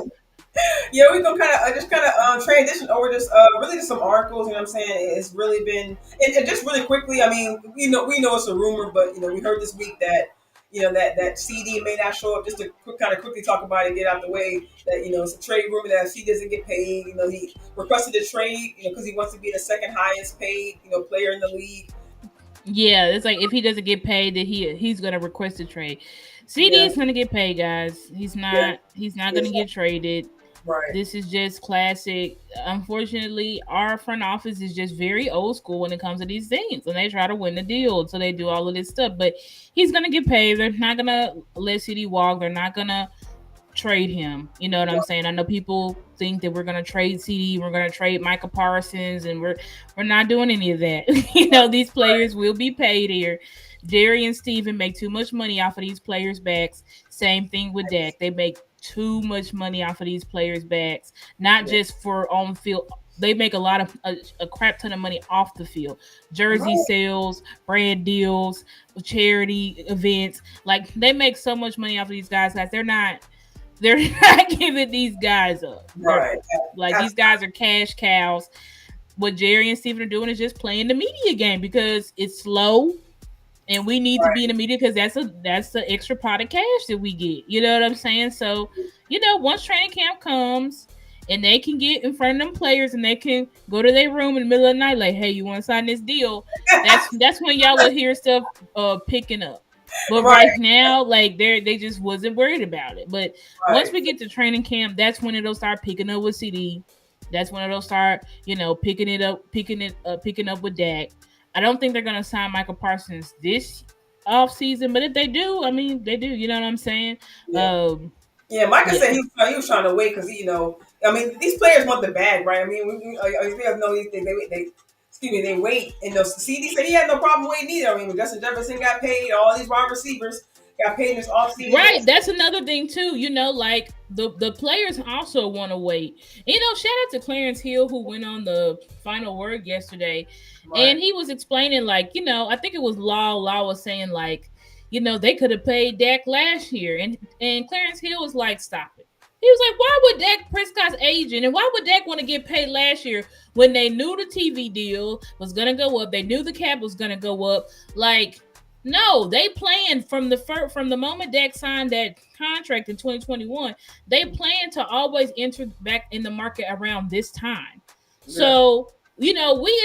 Yeah, we gonna kind of transition over just really to some articles. You know what I'm saying? It's really been and just really quickly. I mean, we know it's a rumor, but we heard this week that that CD may not show up. Just to kind of quickly talk about it, get out the way that it's a trade rumor that if CD doesn't get paid, he requested a trade, because he wants to be the second highest paid player in the league. Yeah, it's like if he doesn't get paid, that he's gonna request a trade. CD Yeah, is gonna get paid, guys. He's yeah, not. He's not yes, gonna get traded. right, This is just classic. Unfortunately, our front office is just very old school when it comes to these things, and they try to win the deal, so they do all of this stuff. But he's gonna get paid. They're not gonna let CD walk. They're not gonna trade him. You know what I'm right, saying? I know people think that we're gonna trade CD, we're gonna trade Micah Parsons, and we're not doing any of that. These players will be paid here. Jerry and Steven make too much money off of these players' backs. Same thing with Dak. They make too much money off of these players' backs, not yeah, just for on field. They make a crap ton of money off the field. Jersey right, sales, brand deals, charity events. Like, they make so much money off of these guys. Guys, they're not giving these guys up. They're right. like, these Absolutely. guys are cash cows. What Jerry and Steven are doing is just playing the media game because it's slow, and we need to be in the media because that's the extra pot of cash that we get. You know what I'm saying? So, once training camp comes and they can get in front of them players and they can go to their room in the middle of the night, like, hey, you want to sign this deal? That's when y'all will hear stuff picking up. But Right, right now, like, they just wasn't worried about it. But once right. we get to training camp, that's when it'll start picking up with CD. That's when it'll start, picking up with Dak. I don't think they're gonna sign Michael Parsons this off season, but if they do, I mean, they do. You know what I'm saying? Yeah. Um, Yeah, Micah yeah. said he was trying to wait because I mean, these players want the bag, right? I mean, we have no they excuse me, they wait. And CD said he had no problem waiting either. I mean, when Justin Jefferson got paid, all these wide receivers got paid in this offseason. Right, that's another thing too. Like the players also want to wait. Shout out to Clarence Hill who went on the final word yesterday, Right, and he was explaining, like, I think it was Law was saying, like, they could have paid Dak last year, and Clarence Hill was like, stop it. He was like, why would Dak Prescott's agent and why would Dak want to get paid last year when they knew the TV deal was gonna go up, they knew the cap was gonna go up, like. No, they planned from the moment Dak signed that contract in 2021. They planned to always enter back in the market around this time. yeah, So, we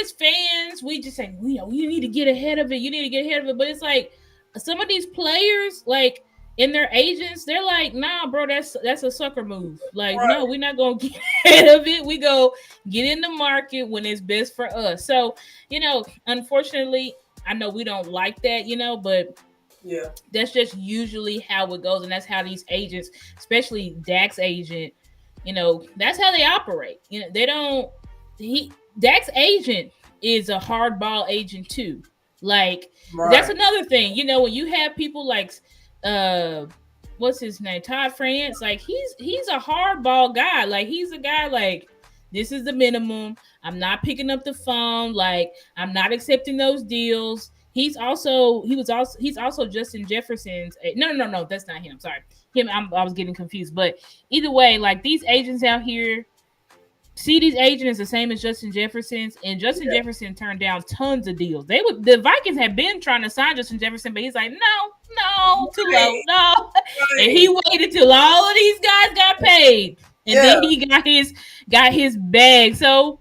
as fans, we just say, you need to get ahead of it. You need to get ahead of it. But it's like some of these players, like, in their agents, they're like, nah, bro, that's a sucker move. Like, no, right, we're not gonna get ahead of it. We go get in the market when it's best for us. So, unfortunately, I know we don't like that, but yeah, that's just usually how it goes, and that's how these agents, especially Dak's agent, that's how they operate. They don't. Dak's agent is a hardball agent too. Like that's Right. another thing. When you have people like uh what's his name? Todd France, like he's a hardball guy. Like he's a guy like this is the minimum. I'm not picking up the phone. Like I'm not accepting those deals. He's also Justin Jefferson's. No, that's not him. Sorry, him. I was getting confused. But either way, like these agents out here, CD's agent is the same as Justin Jefferson's, and Justin Yeah. Jefferson turned down tons of deals. The Vikings had been trying to sign Justin Jefferson, but he's like, no, too low, Right. no. And he Right. waited till all of these guys got paid, and Yeah. then he got his bag. So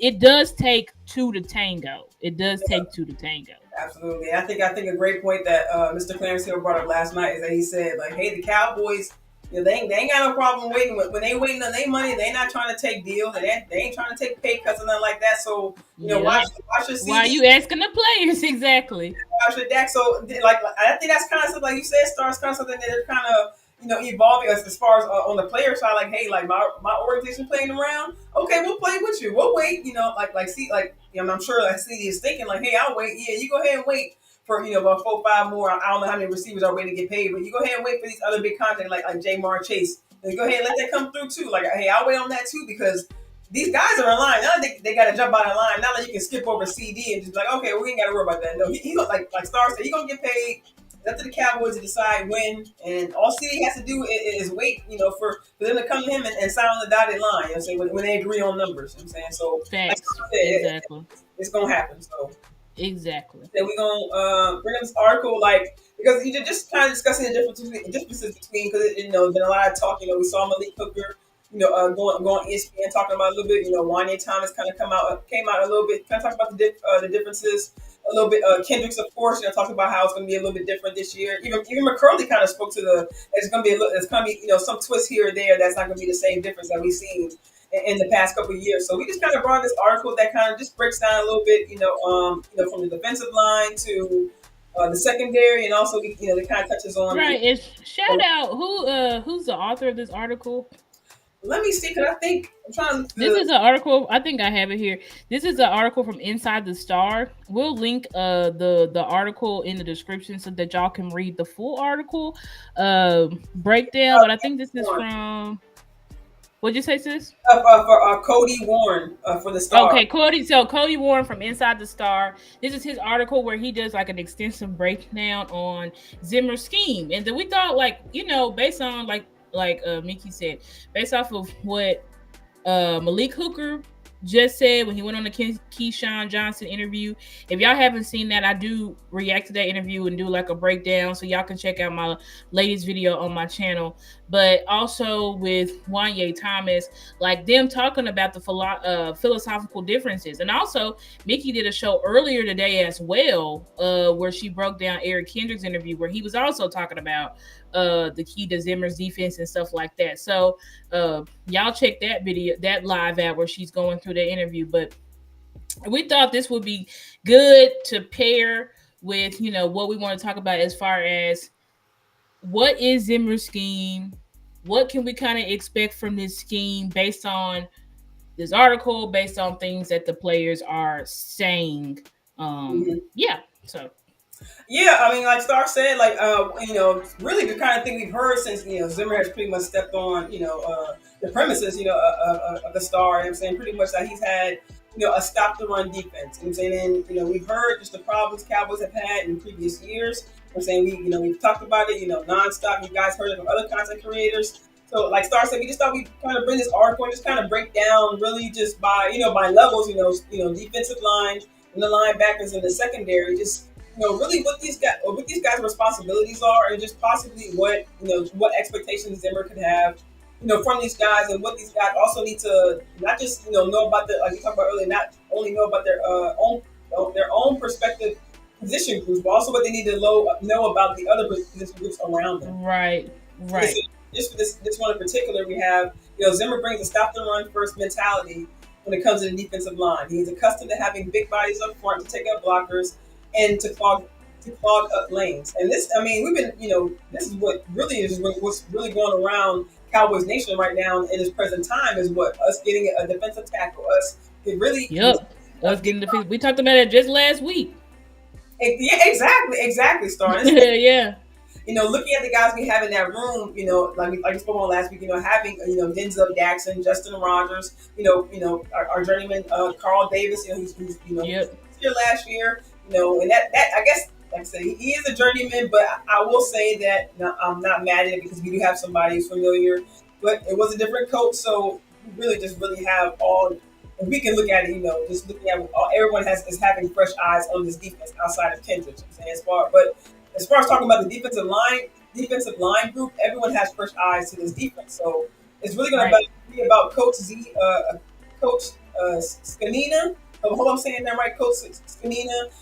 it does take two to tango. It does Yeah. take two to tango. Absolutely. I think a great point that Mr. Clarence Hill brought up last night is that he said, like, hey, the Cowboys, they ain't got no problem waiting. When they waiting on their money, they not trying to take deals. They ain't trying to take pay cuts or nothing like that. So, Yep. why should Why are CD, you asking the players exactly? why should Dak? So, like, I think that's kind of something, like you said, Stars, kind of something that they're kind of, evolving as far as on the player side. Like, hey, like my organization playing around. Okay, we'll play with you. We'll wait. See, like, I'm sure like CD is thinking like, hey, I'll wait. Yeah, you go ahead and wait for about 4, 5 more. I don't know how many receivers are waiting to get paid, but you go ahead and wait for these other big contracts like Jamar Chase. And go ahead and let that come through too. Like, hey, I'll wait on that too because these guys are in line. Now they got to jump out of line. Now that you can skip over CD and just be like, okay, we ain't got to worry about that. No, he like Star said, he gonna get paid. It's up to the Cowboys to decide when, and all CD has to do is wait, for them to come to him and sign on the dotted line. You know what I'm saying? When they agree on numbers. You know what I'm saying? So, like Facts. Star said, Exactly. it's gonna happen. So, Exactly. then we're gonna bring up this article, like, because you just kind of discussing the differences between, because been a lot of talk. We saw Malik Hooker, going ESPN talking about a little bit. Wanye Thomas kind of came out a little bit, kind of talk about the differences a little bit. Kendricks, of course, talking about how it's going to be a little bit different this year. Even McCurley kind of spoke to it's going to be some twist here or there that's not going to be the same difference that we've seen in the past couple of years. So we just kind of brought this article that kind of just breaks down a little bit, from the defensive line to the secondary, and also it kind of touches on. Right. It's shout out who's the author of this article? Let me see, because I think I'm trying to look This through. is an article. I think I have it here. This is an article from Inside the Star. We'll link the article in the description so that y'all can read the full article breakdown. But I think this is from. What'd you say, sis? For Cody Warren for the Star. Okay, Cody Warren from Inside the Star. This is his article where he does like an extensive breakdown on Zimmer's scheme, and then we thought, like, based on like Mickey said, based off of what Malik Hooker just said when he went on the Keyshawn Johnson interview. If y'all haven't seen that, I do react to that interview and do like a breakdown, so y'all can check out my latest video on my channel. But also with Wanye Thomas, like them talking about the philosophical differences. And also, Mickey did a show earlier today as well, where she broke down Eric Kendrick's interview, where he was also talking about the key to Zimmer's defense and stuff like that. So y'all check that video, that live out where she's going through the interview. But we thought this would be good to pair with what we want to talk about as far as what is Zimmer's scheme, what can we kind of expect from this scheme based on this article, based on things that the players are saying. Yeah, so Yeah, I mean, like Star said, like really the kind of thing we've heard since Zimmer has pretty much stepped on the premises of the Star. You know what I'm saying, pretty much that he's had a stop the run defense. You know what I'm saying, and we've heard just the problems Cowboys have had in previous years. You know what I'm saying, we've talked about it nonstop. You guys heard it from other content creators. So, like Star said, we just thought we'd kind of bring this article and just kind of break down really just by by levels. Defensive line and the linebackers in the secondary, just really what these guys' responsibilities are, and just possibly what expectations Zimmer could have, from these guys, and what these guys also need to not just know about like you talked about earlier, not only know about their own perspective position groups, but also what they need to know about the other position groups around them. Right. Just for this one in particular, we have Zimmer brings a stop the run first mentality when it comes to the defensive line. He's accustomed to having big bodies up front to take out blockers and to clog up lanes. And this, I mean, we've been, this is what's really going around Cowboys Nation right now in this present time, is what us getting a defensive tackle, us it really Yep. Us getting the we talked about it just last week. Yeah, exactly, Star. Yeah. Looking at the guys we have in that room, like we spoke on last week, having Denzel Jackson, Justin Rogers, our journeyman Carl Davis, Yep. here last year, and that I guess, like I said, he is a journeyman, but I will say that I'm not mad at it because we do have somebody who's familiar, but it was a different coach, so we really have all. If we can look at it, just looking at everyone is having fresh eyes on this defense outside of Kendrick. I'm saying as far as talking about the defensive line group, everyone has fresh eyes to this defense. So it's really going to be about Coach Coach Scanina. I hope I'm saying that right, Coach Scanina,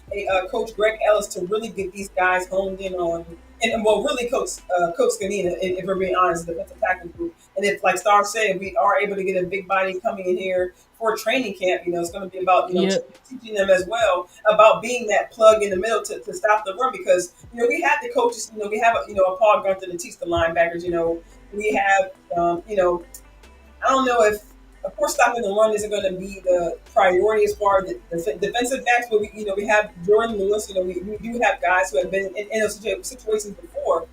Coach Greg Ellis, to really get these guys honed in on, and well, really Coach Scanina, if we're being honest, the defensive tackle group. And if, like Star said, we are able to get a big body coming in here for training camp, it's going to be about teaching them as well about being that plug in the middle to stop the run, because we have the coaches, we have a Paul Gunther to teach the linebackers, we have I don't know if, of course, stopping the run isn't going to be the priority as far as the defensive backs, but we have Jordan Lewis. We do have guys who have been in those situations before.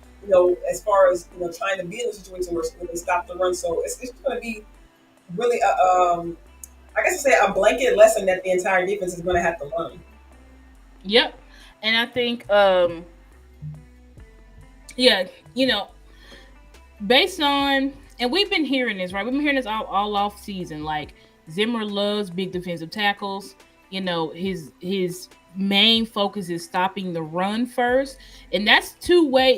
As far as trying to be in a situation where they stop the run. So it's going to be really I guess I say a blanket lesson that the entire defense is going to have to learn. Yep, and I think yeah, based on, and we've been hearing this, right? We've been hearing this all off season. Like, Zimmer loves big defensive tackles. His main focus is stopping the run first, and that's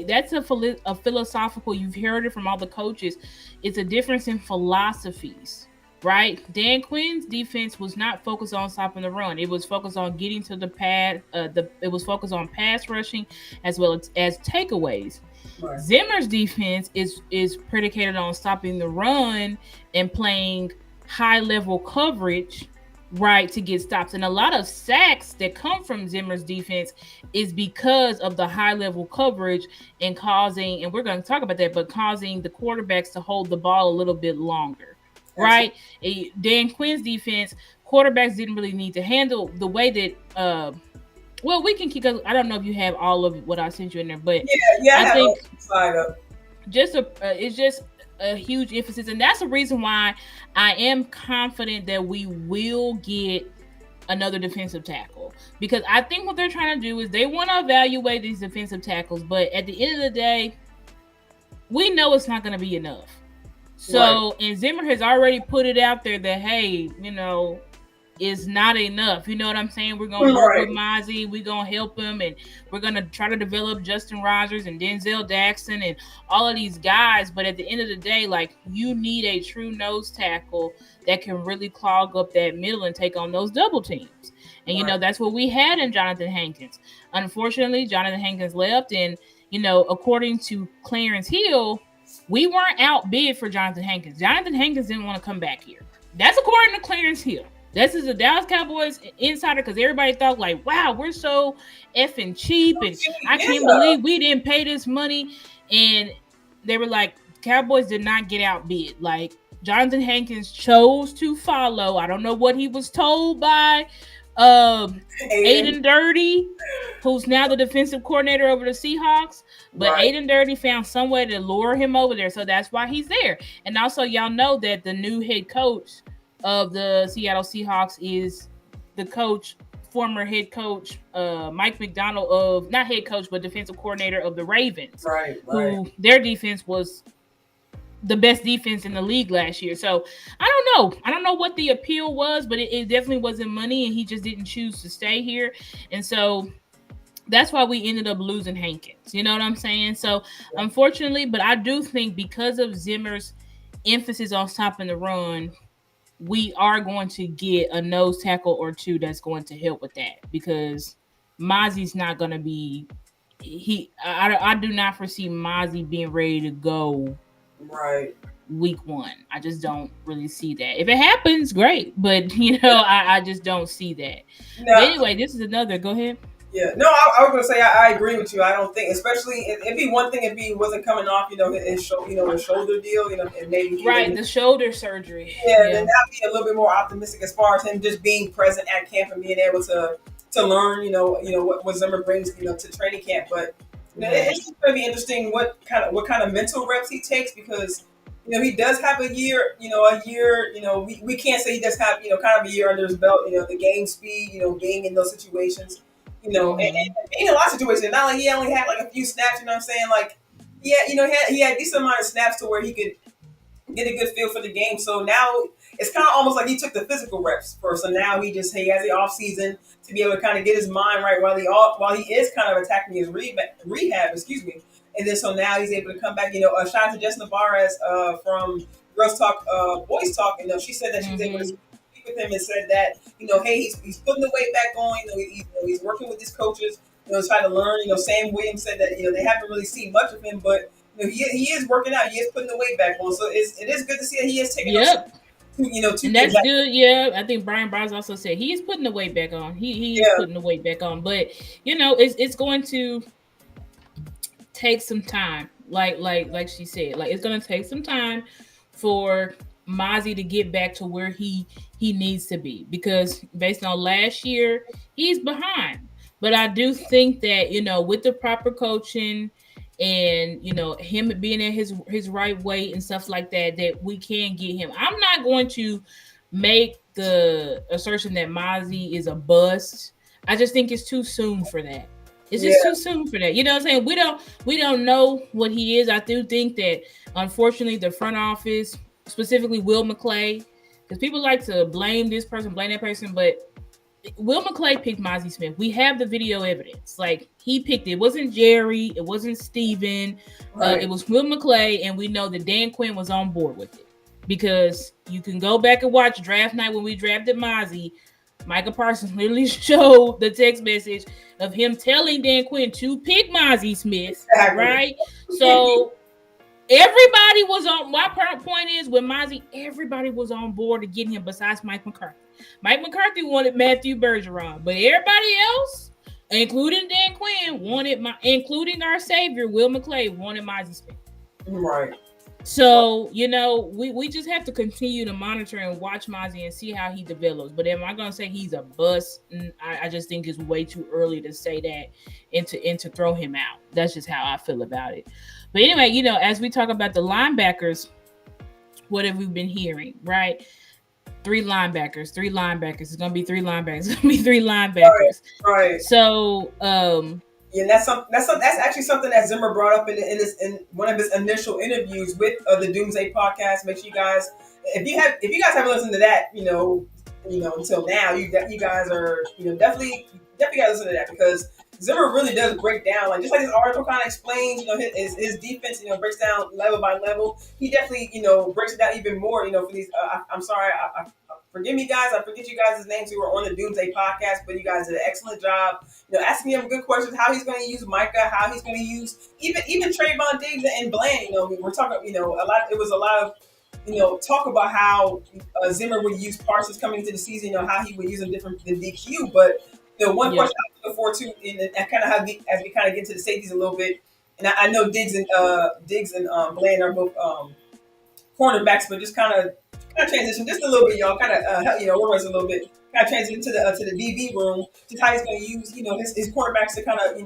that's a philosophical. You've heard it from all the coaches. It's a difference in philosophies, right? Dan Quinn's defense was not focused on stopping the run. It was focused on getting to the pad. It was focused on pass rushing as well as takeaways. Right. Zimmer's defense is predicated on stopping the run and playing high level coverage, right, to get stops. And a lot of sacks that come from Zimmer's defense is because of the high level coverage and causing, and we're going to talk about that, but causing the quarterbacks to hold the ball a little bit longer, right? Dan Quinn's defense, quarterbacks didn't really need to handle the way that well, we can keep. I don't know if you have all of what I sent you in there, but I think it's just a huge emphasis, and that's the reason why I am confident that we will get another defensive tackle, because I think what they're trying to do is they want to evaluate these defensive tackles, but at the end of the day, we know it's not going to be enough. So, and Zimmer has already put it out there that, hey, is not enough. You know what I'm saying? We're going to work with Mozzie. We're going to help him, and we're going to try to develop Justin Rogers and Denzel Jackson and all of these guys. But at the end of the day, like, you need a true nose tackle that can really clog up that middle and take on those double teams. And, that's what we had in Jonathan Hankins. Unfortunately, Jonathan Hankins left, and, according to Clarence Hill, we weren't outbid for Jonathan Hankins. Jonathan Hankins didn't want to come back here. That's according to Clarence Hill. This is a Dallas Cowboys insider, because everybody thought, like, wow, we're so effing cheap, and I can't believe we didn't pay this money. And they were like, Cowboys did not get outbid. Like, Jonathan Hankins chose to follow. I don't know what he was told by Aiden Dirty, who's now the defensive coordinator over the Seahawks. But Aiden Dirty found some way to lure him over there, so that's why he's there. And also, y'all know that the new head coach of the Seattle Seahawks is the former head coach, Mike McDonald, of not head coach, but defensive coordinator of the Ravens, who their defense was the best defense in the league last year. So I don't know what the appeal was, but it definitely wasn't money, and he just didn't choose to stay here. And so that's why we ended up losing Hankins. You know what I'm saying? So unfortunately, but I do think because of Zimmer's emphasis on stopping the run, we are going to get a nose tackle or two that's going to help with that, because Mozzie's not going to be I do not foresee Mozzie being ready to go week one. I just don't really see that. If it happens, great, but I just don't see that. No. But anyway, this is another. Go ahead. Yeah, no, I was gonna say I agree with you. I don't think, especially it'd be one thing if he wasn't coming off, his shoulder deal, and maybe he Right, didn't. the shoulder surgery. Yeah, then Yeah. I'd be a little bit more optimistic as far as him just being present at camp and being able to learn, what Zimmer brings, to training camp. But Right. it's just going to be interesting what kind of mental reps he takes because he does have a year, we can't say he does have kind of a year under his belt, the game speed, being in those situations, and being in a lot of situations. Not like he only had like a few snaps, you know what I'm saying? Like, yeah, he had a decent amount of snaps to where he could get a good feel for the game. So now it's kind of almost like he took the physical reps first. So now he has the off season to be able to kind of get his mind right while he is kind of attacking his rehab, excuse me. And then so now he's able to come back. Shout out to Jess Navarez from Girls Talk, Boys Talk. She said that she was able to speak with him and said that hey, he's putting the weight back on. He's working with his coaches. Trying to learn. Sam Williams said that they haven't really seen much of him, but he is working out. He is putting the weight back on. So it is good to see that he is taking Yep. two And that's things. good. Yeah, I think Brian Bros also said he is putting the weight back on. He is putting the weight back on. But it's going to take some time. Like she said, like it's going to take some time for Mozzie to get back to where he needs to be because based on last year, he's behind. But I do think that with the proper coaching and him being in his right weight and stuff like that, that we can get him. I'm not going to make the assertion that Mozzie is a bust. I just think it's too soon for that. It's just too soon for that. You know what I'm saying? We don't know what he is. I do think that unfortunately the front office, specifically Will McClay, because people like to blame this person, blame that person, but Will McClay picked Mozzie Smith. We have the video evidence. Like he picked it. It wasn't Jerry. It wasn't Steven. Right. It was Will McClay, and we know that Dan Quinn was on board with it because you can go back and watch draft night when we drafted Mozzie. Michael Parsons literally showed the text message of him telling Dan Quinn to pick Mozzie Smith, Exactly. right? So everybody was on. My point is with Mozzie, everybody was on board to get him besides Mike McCarthy. Mike McCarthy wanted Matthew Bergeron, but everybody else, including Dan Quinn, including our savior Will McClay, wanted Mozzie Smith. Right. So we just have to continue to monitor and watch Mozzie and see how he develops. But am I going to say he's a bust? I just think it's way too early to say that and to throw him out. That's just how I feel about it. But anyway, as we talk about the linebackers, what have we been hearing? Right. 3 linebackers. It's going to be 3 linebackers. Right. So, that's actually something that Zimmer brought up in one of his initial interviews with the Doomsday podcast. Make sure you guys, if you guys haven't listened to that, until now, you guys are definitely gotta listen to that because Zimmer really does break down, like just like this article kind of explains, his defense, breaks down level by level. He definitely, breaks it down even more, for these. I'm sorry, forgive me, guys. I forget you guys' names who were on the Doomsday podcast, but you guys did an excellent job, asking him good questions. How he's going to use Micah, how he's going to use even Trayvon Diggs and Bland. We're talking, a lot. It was a lot of talk about how Zimmer would use Parsons coming into the season, how he would use him different than DQ. But one question I'm looking forward to, and kind of as we kind of get into the safeties a little bit, and I know Diggs and Bland are both cornerbacks, but just kind of transition just a little bit, y'all. Kind of work us a little bit. Kind of transition to the DB room, just how he's going to use his cornerbacks to kind of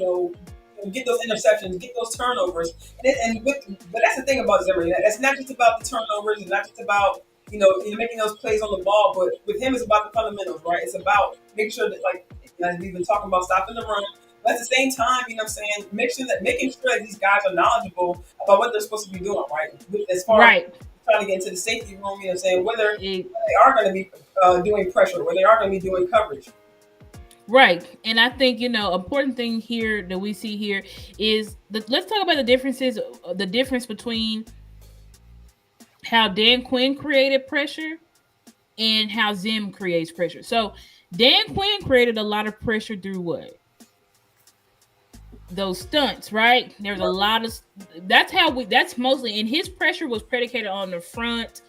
get those interceptions, get those turnovers, but that's the thing about Zimmer. It's not just about the turnovers. It's not just about making those plays on the ball, but with him, it's about the fundamentals, right? It's about making sure that, like we've been talking about, stopping the run. But at the same time, making sure that these guys are knowledgeable about what they're supposed to be doing, right? As far as trying to get into the safety room, whether they are going to be doing pressure, whether they are going to be doing coverage. Right. And I think, important thing here that we see here is let's talk about the difference between how Dan Quinn created pressure and how Zim creates pressure. So Dan Quinn created a lot of pressure through what? Those stunts, right? There's a lot of, that's mostly, and his pressure was predicated on the front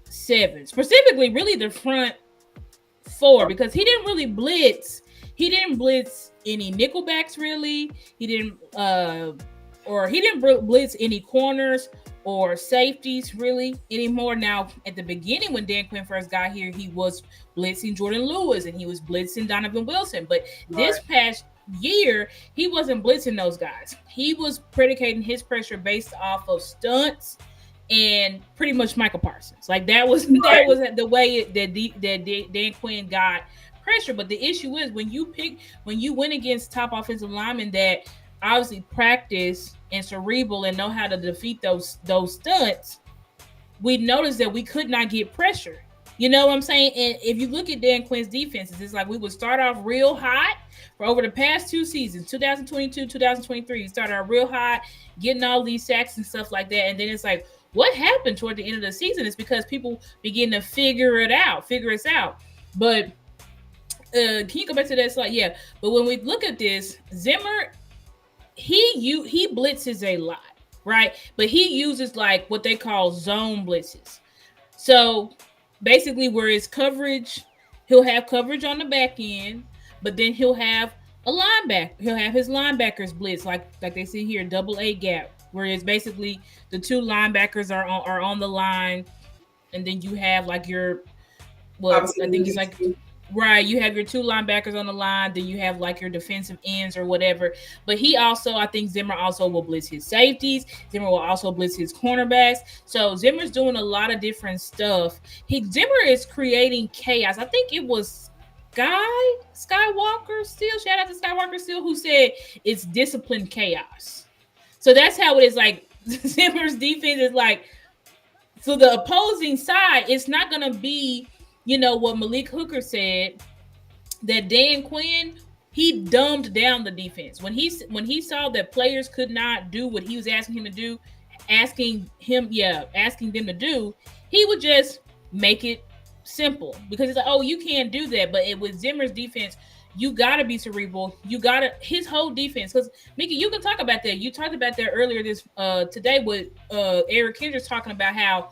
7, specifically really the front 4, because he didn't really blitz. he didn't blitz any nickelbacks really. He didn't blitz any corners or safeties really anymore. Now, at the beginning when Dan Quinn first got here, he was blitzing Jordan Lewis and he was blitzing Donovan Wilson. But this past year, he wasn't blitzing those guys. He was predicating his pressure based off of stunts and pretty much Michael Parsons. Like that was the way that Dan Quinn got pressure. But the issue is when you went against top offensive linemen that obviously practice and cerebral and know how to defeat those stunts, we noticed that we could not get pressure. You know what I'm saying? And if you look at Dan Quinn's defenses, it's like we would start off real hot for over the past 2 seasons, 2022, 2023. We started out real hot, getting all these sacks and stuff like that. And then it's like, what happened toward the end of the season? It's because people begin to figure us out. But can you go back to that slide? Yeah. But when we look at this, Zimmer, he blitzes a lot, right? But he uses like what they call zone blitzes. So basically, where it's coverage, he'll have coverage on the back end, but then he'll have a linebacker. He'll have his linebackers blitz, like they see here, double A gap, where it's basically the 2 linebackers are on the line, and then you have like your I think it's like. Right, you have your 2 linebackers on the line, then you have like your defensive ends or whatever. But I think Zimmer also will blitz his safeties. Zimmer will also blitz his cornerbacks. So Zimmer's doing a lot of different stuff. Zimmer is creating chaos. I think it was Skywalker Steele, shout out to Skywalker Steele, who said it's disciplined chaos. So that's how it is. Like Zimmer's defense is like, so the opposing side, it's not going to be, you know, what Malik Hooker said, that Dan Quinn, he dumbed down the defense. When he saw that players could not do what he was asking them to do, asking them to do, he would just make it simple. Because it's like, oh, you can't do that. But with Zimmer's defense, you got to be cerebral. His whole defense. Because, Mickey, you can talk about that. You talked about that earlier today with Eric Kendricks talking about how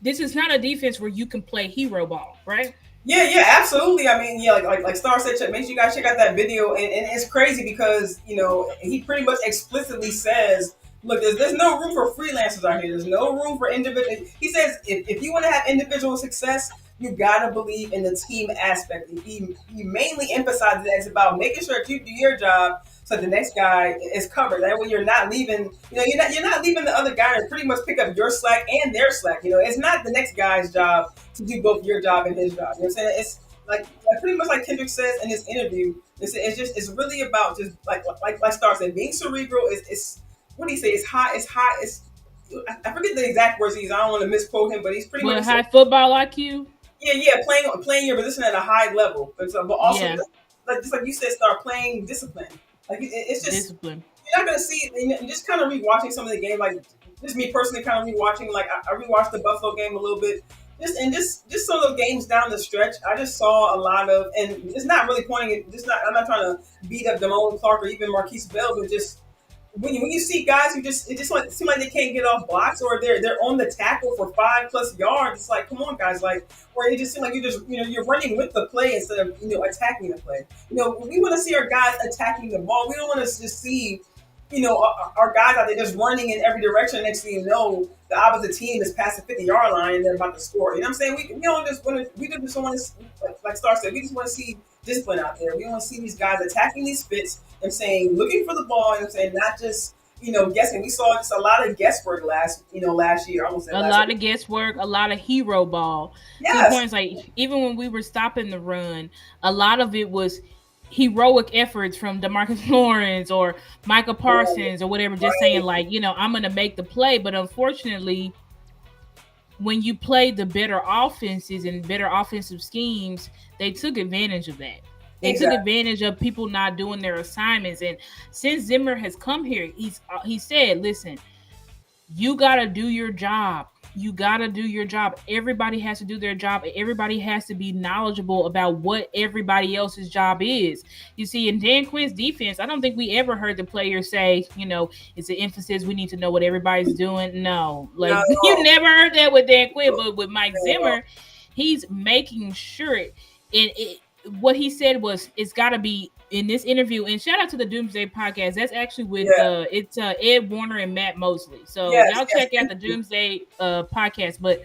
this is not a defense where you can play hero ball, right? Yeah, absolutely. I mean, yeah, like Star said, make sure you guys check out that video. And it's crazy because, you know, he pretty much explicitly says, look, there's no room for freelancers out here. There's no room for individual. He says, if you want to have individual success, you got to believe in the team aspect. He mainly emphasizes that it's about making sure that you do your job so the next guy is covered. That way you're not leaving, you know, you're not leaving the other guy to pretty much pick up your slack and their slack. You know, it's not the next guy's job to do both your job and his job. You know what I'm saying? It's like pretty much like Kendrick says in his interview, it's really about just like Star said, being cerebral is what do you say? It's high. I forget the exact words he's. I don't want to misquote him, but he's pretty much high football IQ. Yeah, playing your position at a high level, but also just like you said, start playing discipline. Like it's just discipline. You're not gonna see, and just kind of rewatching some of the game. Like just me personally, kind of rewatching. Like I rewatched the Buffalo game a little bit. Just some of those games down the stretch, I just saw a lot of, and it's not really pointing. I'm not trying to beat up Damone Clark or even Marquise Bell, but just when you see guys who it just seem like they can't get off blocks, or they're on the tackle for 5+ yards. It's like, come on, guys, like, or it just seems like you're running with the play instead of attacking the play. We want to see our guys attacking the ball. We don't want to just see our guys out there just running in every direction. Next thing you know, the opposite team is past the 50-yard line and they're about to score. You know what I'm saying? We just want to, like Star said, we just want to see discipline out there. We want to see these guys attacking these fits and saying, looking for the ball, and saying, not just guessing. We saw just a lot of guesswork last year. Almost a lot of guesswork, a lot of hero ball. Yes. 2 points, like even when we were stopping the run, a lot of it was heroic efforts from DeMarcus Lawrence or Michael Parsons or whatever, just saying like, I'm going to make the play. But unfortunately, when you play the better offenses and better offensive schemes, they took advantage of that. They took advantage of people not doing their assignments. And since Zimmer has come here, he said, listen, you got to do your job. You got to do your job. Everybody has to do their job. Everybody has to be knowledgeable about what everybody else's job is. You see, in Dan Quinn's defense, I don't think we ever heard the players say, it's an emphasis. We need to know what everybody's doing. No, you never heard that with Dan Quinn, but with Mike Zimmer, he's making sure what he said was it's got to be in this interview. And shout out to the Doomsday podcast. That's actually with Yeah. it's Ed Warner and Matt Mosley. So Yes. y'all Yes. check out the Doomsday podcast. But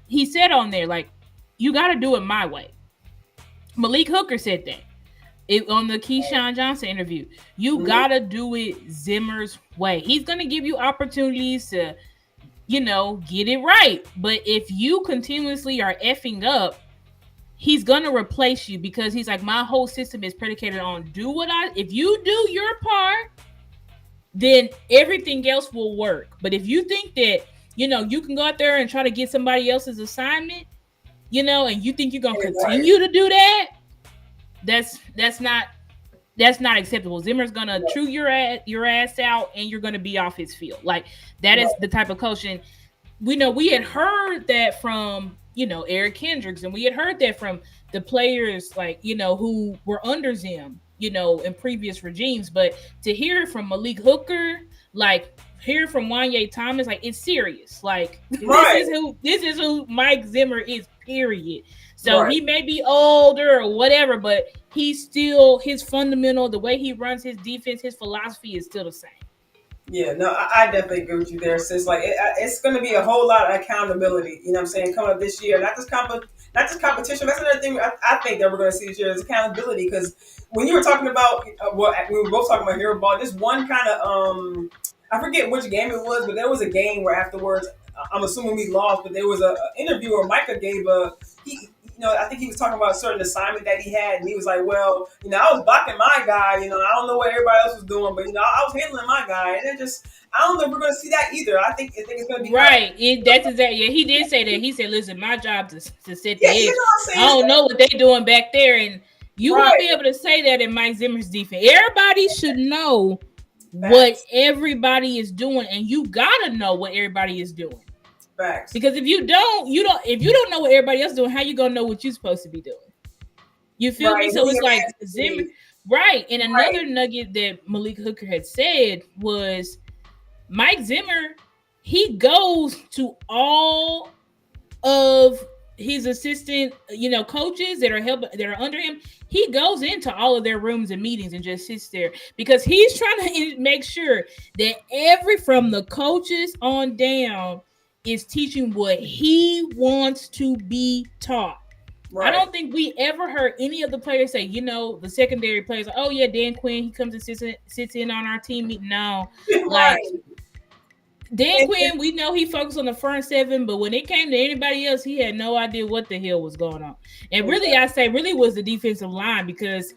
he said on there, like, you got to do it my way. Malik Hooker said that on the Keyshawn Johnson interview. You gotta do it Zimmer's way. He's gonna give you opportunities to, get it right. But if you continuously are effing up, he's gonna replace you, because he's like, my whole system is predicated on if you do your part, then everything else will work. But if you think that, you can go out there and try to get somebody else's assignment, and you think you're gonna continue to do that, that's not acceptable. Zimmer's gonna chew your ass out, and you're gonna be off his field. Like, that is the type of coaching. We had heard that from Eric Kendricks, and we had heard that from the players, like, who were under Zim, in previous regimes. But to hear it from Malik Hooker, like, hear from Wanye Thomas, like, it's serious. Like, this is who Mike Zimmer is, period. So he may be older or whatever, but he's still, his fundamental, the way he runs his defense, his philosophy is still the same. Yeah, no, I definitely agree with you there, sis. Like, it's going to be a whole lot of accountability, you know what I'm saying, coming up this year. Not just competition. That's another thing I think that we're going to see this year is accountability. Because when you were talking about, we were both talking about hero ball, this one kind of, I forget which game it was, but there was a game where afterwards, I'm assuming we lost, but there was an interview where Micah gave I think he was talking about a certain assignment that he had, and he was like, well, I was blocking my guy, I don't know what everybody else was doing, but, I was handling my guy, and I don't know if we're going to see that either. I think it's going to be right. That's exactly. Yeah, he did say that. He said, listen, my job to set the edge. I don't know what they're doing back there, and you won't be able to say that in Mike Zimmer's defense. Everybody should know what everybody is doing, and you got to know what everybody is doing. Facts. Because if you don't know what everybody else is doing, how you gonna know what you're supposed to be doing? You feel me? So it's like Zimmer, right? And another nugget that Malik Hooker had said was Mike Zimmer. He goes to all of his assistant, coaches that are under him. He goes into all of their rooms and meetings and just sits there, because he's trying to make sure that from the coaches on down is teaching what he wants to be taught. Right. I don't think we ever heard any of the players say, the secondary players, oh yeah, Dan Quinn, he comes and sits in on our team meeting. No, like Dan Quinn, we know he focused on the front seven, but when it came to anybody else, he had no idea what the hell was going on. And really, I say really was the defensive line, because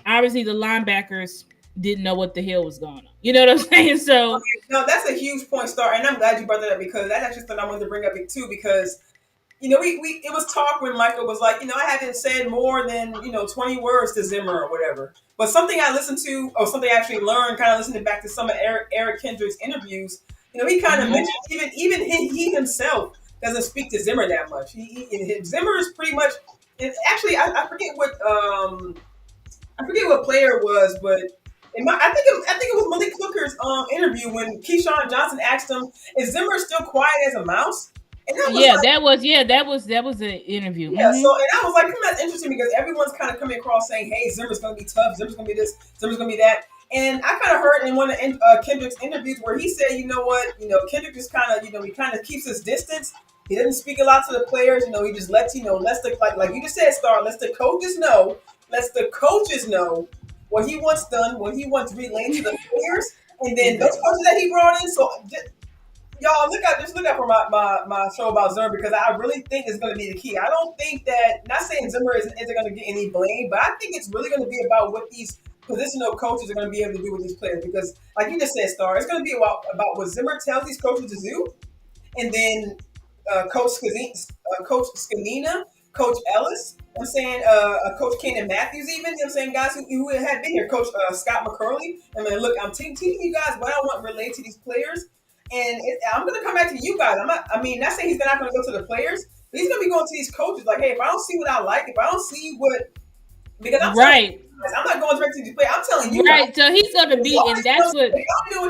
obviously the linebackers didn't know what the hell was going on. You know what I'm saying? So no, that's a huge point, Star, and I'm glad you brought that up, because that's actually something I wanted to bring up too, because we it was talk when Michael was like, I haven't said more than 20 words to Zimmer or whatever. But something I listened to, or something I actually learned, kind of listening back to some of Eric Kendricks' interviews, he kind of mentioned even he himself doesn't speak to Zimmer that much. Zimmer is pretty much, actually I forget what player it was, but I think it was Malik Hooker's interview when Keyshawn Johnson asked him, "Is Zimmer still quiet as a mouse?" And that was that was an interview. Yeah, so and I was like, that's interesting, because everyone's kind of coming across saying, "Hey, Zimmer's going to be tough. Zimmer's going to be this. Zimmer's going to be that." And I kind of heard in one of Kendrick's interviews where he said, Kendrick just kind of, he kind of keeps his distance. He doesn't speak a lot to the players. He just lets, lets the, like you just said, Star, lets the coaches know what he wants done, what he wants relayed to the players, and then those coaches that he brought in. So y'all look out for my show about Zimmer, because I really think it's going to be the key. I don't think that, not saying Zimmer isn't going to get any blame, but I think it's really going to be about what these positional coaches are going to be able to do with these players, because like you just said, Star, it's going to be about what Zimmer tells these coaches to do, and then Coach Scanina, Coach Ellis, I'm saying Coach Kenan Matthews, even, saying guys who had been here, Coach Scott McCurley. I mean, look, I'm teaching you guys what I want relayed to these players, and I'm going to come back to you guys. Not saying he's not going to go to the players, but he's going to be going to these coaches like, hey, if I don't see what I like, if I don't see what, because I'm not going directly to the player. I'm telling you, right? So he's going to be, and that's what. If y'all do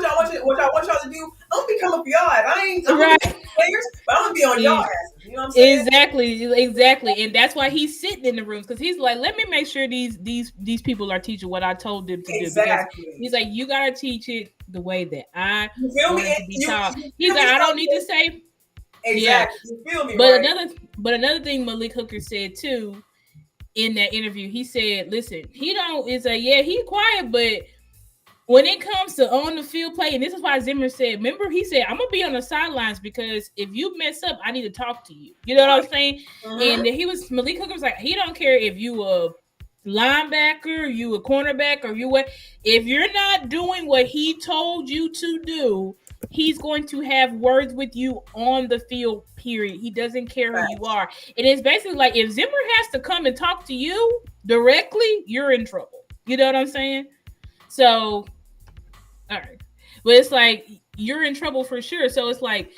what I want y'all to do, I'm gonna be coming for y'all. I'm gonna be players, but I'm gonna be on y'all asses. You know know what I'm saying? Exactly. And that's why he's sitting in the rooms, because he's like, let me make sure these people are teaching what I told them to do. Because Exactly. he's like, you gotta teach it the way that I You feel want me? it to be taught. You He's feel like, me? I don't need to say. Yeah. Exactly. You feel me, But right? another thing Malik Hooker said too in that interview, he said, listen, he don't is a he quiet, but when it comes to on the field play, and this is why Zimmer said, remember, he said, I'm gonna be on the sidelines because if you mess up, I need to talk to you. You know what I'm saying? Mm-hmm. And Malik Hooker was like, he don't care if you a linebacker, you a cornerback, or you what. If you're not doing what he told you to do, he's going to have words with you on the field, period. He doesn't care who you are. And it's basically like, if Zimmer has to come and talk to you directly, you're in trouble. You know what I'm saying? So, all right. But it's like, you're in trouble for sure. So it's like,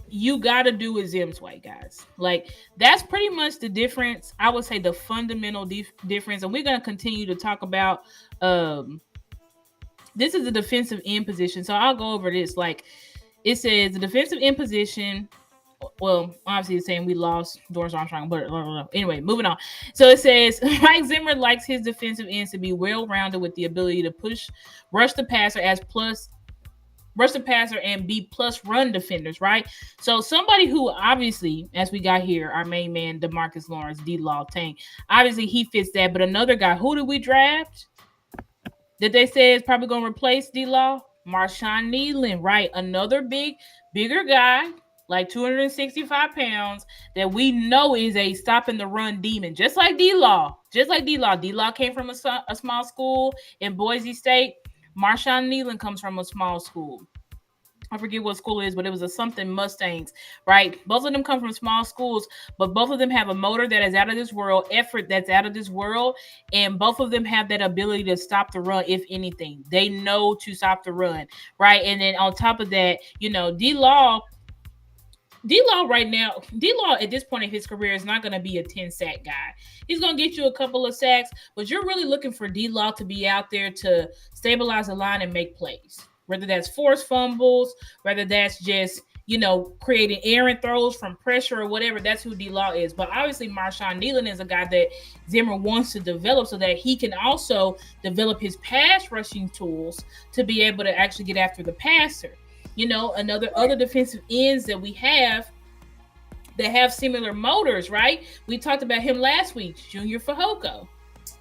you got to do it Zim's way, guys. Like, that's pretty much the difference. I would say the fundamental difference. And we're going to continue to talk about, this is the defensive end position. So I'll go over this. Like, it says the defensive end position. Well, obviously it's saying we lost Dorrance Armstrong, but anyway, moving on. So it says Mike Zimmer likes his defensive ends to be well-rounded with the ability to rush the passer and be plus run defenders, right? So somebody who obviously, as we got here, our main man, DeMarcus Lawrence, D-Law Tank, obviously he fits that. But another guy, who did we draft that they say is probably going to replace D-Law? Marshawn Nealon, right? Another bigger guy, like 265 pounds, that we know is a stopping the run demon, just like D-Law. D-Law came from a small school in Boise State. Marshawn Nealon comes from a small school. I forget what school it is, but it was a something Mustangs, right? Both of them come from small schools, but both of them have a motor that is out of this world, effort that's out of this world, and both of them have that ability to stop the run, if anything. They know to stop the run, right? And then on top of that, D-Law right now, D-Law at this point in his career is not going to be a 10-sack guy. He's going to get you a couple of sacks, but you're really looking for D-Law to be out there to stabilize the line and make plays. Whether that's forced fumbles, whether that's just, creating errant throws from pressure or whatever, that's who D-Law is. But obviously Marshawn Nealon is a guy that Zimmer wants to develop so that he can also develop his pass rushing tools to be able to actually get after the passer. Other defensive ends that we have that have similar motors, right? We talked about him last week, Junior Fehoko.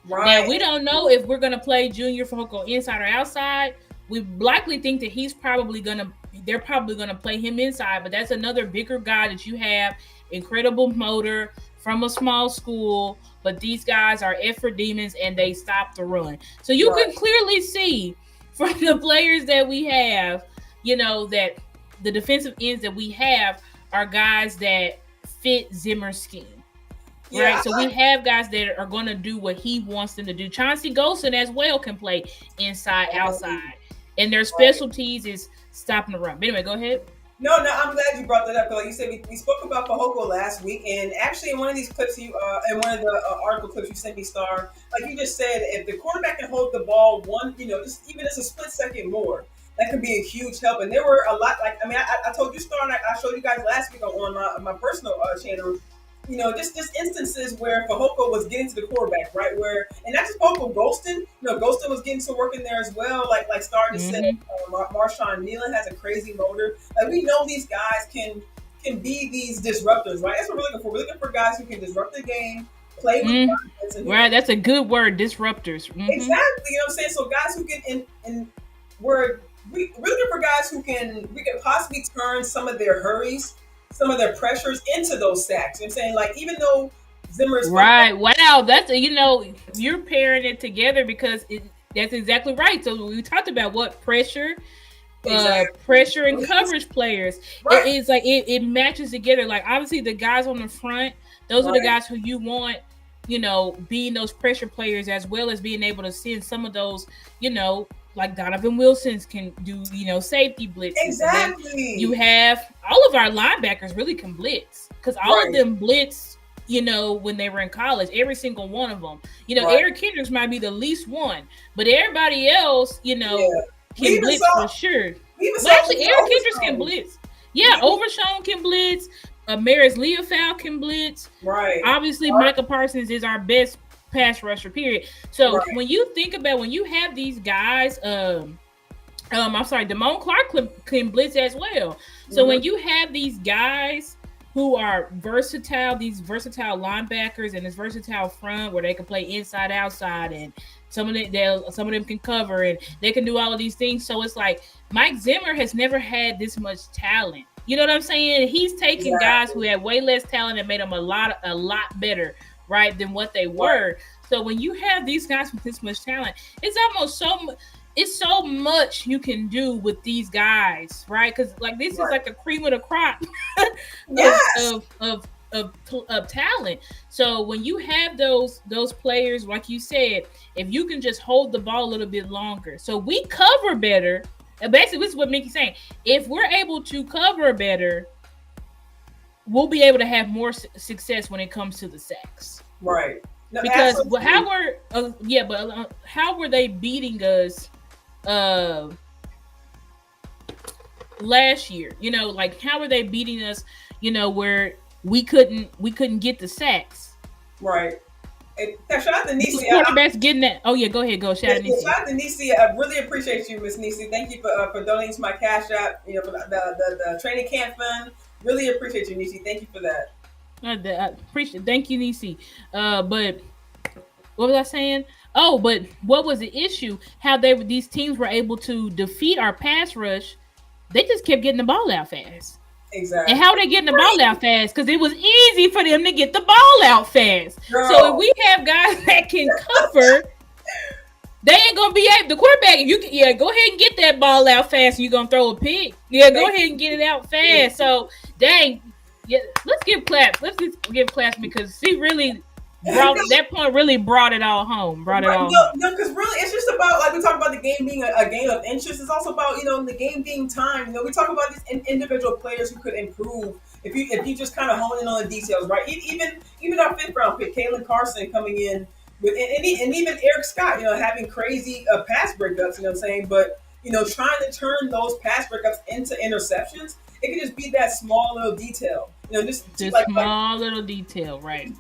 Right. Now, we don't know if we're going to play Junior Fehoko inside or outside. We likely think that they're probably going to play him inside, but that's another bigger guy that you have, incredible motor from a small school, but these guys are effort demons and they stop the run. So you can clearly see from the players that we have, that the defensive ends that we have are guys that fit Zimmer's scheme. Right, so we have guys that are going to do what he wants them to do. Chauncey Golson as well can play inside, outside, and their specialties is stopping the run. But anyway, go ahead. No, I'm glad you brought that up, because like you said, we spoke about Fehoko last week, and actually in one of these clips, in one of the article clips you sent me, Star, like you just said, if the quarterback can hold the ball just even just a split second more, that could be a huge help. And there were a lot, I told you, Star, and I showed you guys last week on my personal channel. Just instances where Fehoko was getting to the quarterback, right? And not just Fehoko, Golston. Golston was getting to work in there as well. Like Star just said, Marshawn Nealon has a crazy motor. Like, we know these guys can be these disruptors, right? That's what we're looking for. We're looking for guys who can disrupt the game, play with confidence. Right, that's a good word, disruptors. Exactly. You know what I'm saying? So guys who can, we're looking for guys we can possibly turn some of their hurries, some of their pressures into those sacks. You know what I'm saying? Like, even though Zimmer's right. Wow, that's you're pairing it together because that's exactly right. So we talked about what pressure, pressure and coverage players. Right. It's like it matches together. Like, obviously the guys on the front, those are the guys who you want, being those pressure players, as well as being able to send some of those, like Donovan Wilson's can do, safety blitzes. Exactly. You have all of our linebackers really can blitz, because all of them blitz, when they were in college, every single one of them. Eric Kendricks might be the least one, but everybody else, can blitz for sure. Well, actually, Eric Kendricks can blitz. Yeah, Overshown can blitz. Maris Leofau can blitz. Right. Obviously, Micah Parsons is our best pass rusher, period. So Right. when you think about when you have these guys, I'm sorry, Damone Clark can blitz as well. So when you have these guys who are versatile, these versatile linebackers and this versatile front where they can play inside, outside, and some of them can cover and they can do all of these things. So it's like Mike Zimmer has never had this much talent. You know what I'm saying? He's taking guys who had way less talent and made them a lot better, right, than what they were. Right. So when you have these guys with this much talent, it's almost so much you can do with these guys, right? Because like this is like a cream of the crop of talent. So when you have those players, like you said, if you can just hold the ball a little bit longer, so we cover better. And basically, this is what Mickey's saying. If we're able to cover better, we'll be able to have more success when it comes to the sacks. Right. No, because how were they beating us last year? You know, like how were they beating us? You know, where we couldn't get the sacks. Right. And shout out to Nisi. Quarterback's getting that. Oh yeah, go ahead, go. Shout out to Nisi. Shout out to Nisi. I really appreciate you, Miss Nisi. Thank you for donating to my Cash App. You know, for the training camp fund. Really appreciate you, Nisi. Thank you for that. I appreciate. Thank you, Nisi. But what was I saying? Oh, but what was the issue? How these teams were able to defeat our pass rush? They just kept getting the ball out fast. Exactly. And how are they getting the ball out fast? Because it was easy for them to get the ball out fast. Girl. So if we have guys that can cover, they ain't gonna be able. The quarterback, if you can, go ahead and get that ball out fast, and you're gonna throw a pick. Yeah, go ahead and get it out fast. So dang, yeah, let's give claps. Let's just give claps because she really. That point really brought it all home. No, because really, it's just about, like we talk about the game being a game of interest. It's also about, you know, the game being time. You know, we talk about these individual players who could improve if you just kind of hone in on the details, right? Even our 5th round pick, Kalen Carson, coming in with, and even Eric Scott, you know, having crazy pass breakups. You know what I'm saying? But you know, trying to turn those pass breakups into interceptions, it could just be that small little detail. You know, just small little detail, right?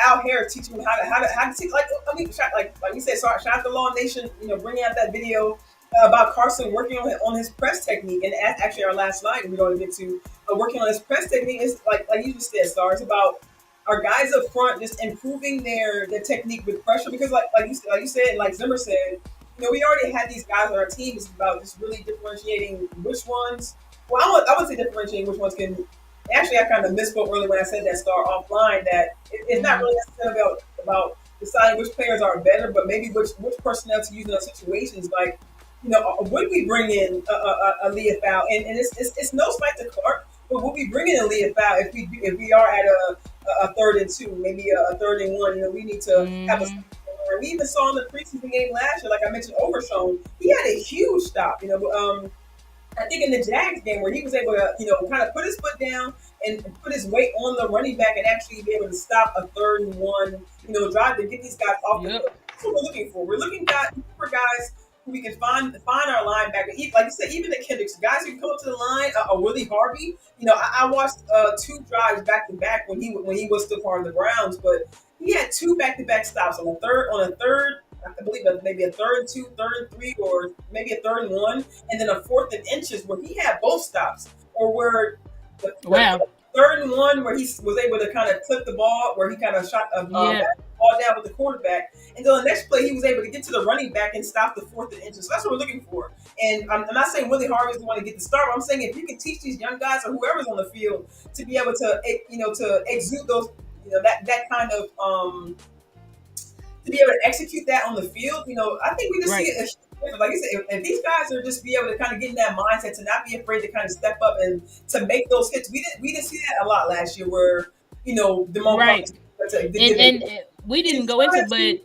Al Harris teaching him how to teach. Like I mean, like we said, shout out to Law Nation. You know, bringing out that video about Carson working on his press technique. And actually, our last slide we're going to get to working on his press technique is like you just said, Star. It's about our guys up front just improving their technique with pressure. Because like you said, like Zimmer said, you know, we already had these guys on our team. It's about just really differentiating which ones. Well, I would say differentiating which ones can. Actually, I kind of misspoke earlier when I said that, Star, offline, that it's not really necessarily about deciding which players are better, but maybe which personnel to use in those situations. Like, you know, would we bring in a Leofau? And it's no slight to Clark, but would we bring in a Leofau if we are at a 3rd and 2, maybe a 3rd and 1? You know, we need to have a. We even saw in the preseason game last year, like I mentioned, Overshown, he had a huge stop. You know, I think in the Jags game where he was able to, you know, kind of put his foot down and put his weight on the running back and actually be able to stop a 3rd and 1, you know, drive to get these guys off the field. That's what we're looking for. We're looking for guys who we can find our linebacker. Like you said, even the Kendricks, guys who come up to the line, Willie Harvey. You know, I watched 2 drives back to back when he was still part of the Browns, but he had 2 back-to-back stops on a third. I believe maybe a 3rd and 2, 3rd and 3, or maybe a 3rd and 1, and then a 4th and inches where he had both stops, or where the 3rd and 1 where he was able to kind of clip the ball, where he kind of shot the ball down with the quarterback, and then the next play he was able to get to the running back and stop the 4th and inches. So that's what we're looking for. And I'm not saying Willie Harvey is the one to get the start, but I'm saying if you can teach these young guys or whoever's on the field to be able to, you know, to exude those, you know, that kind of to be able to execute that on the field, you know, I think we just see it. Like you said, if these guys are just be able to kind of get in that mindset to not be afraid to kind of step up and to make those hits. We didn't see that a lot last year, where, you know, the moment and we didn't go into,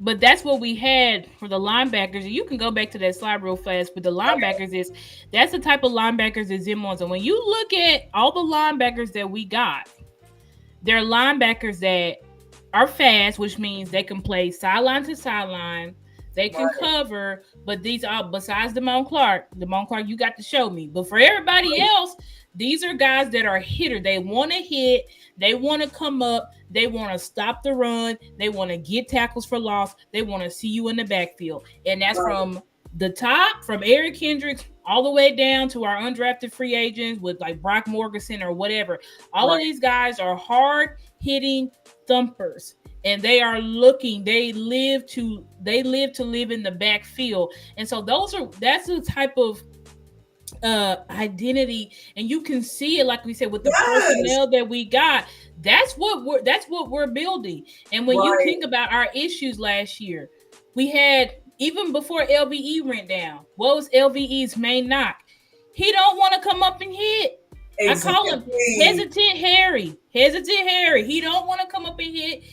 but that's what we had for the linebackers. You can go back to that slide real fast. But the linebackers that's the type of linebackers that Zim wants. And when you look at all the linebackers that we got, they're linebackers that are fast, which means they can play sideline to sideline. They can cover, but these are besides Damone Clark, you got to show me. But for everybody else, these are guys that are hitter. They want to hit, they want to come up, they want to stop the run, they want to get tackles for loss, they want to see you in the backfield. And that's from the top, from Eric Kendricks all the way down to our undrafted free agents with like Brock Morgensen or whatever. All of these guys are hard hitting thumpers. And they are looking, they live to live in the backfield. And so that's the type of identity, and you can see it, like we said, with the personnel that we got. That's what we're building. And when you think about our issues last year, we had, even before LVE went down, what was LVE's main knock? He don't want to come up and hit. Exactly. I call him hesitant Harry. He don't want to come up and hit.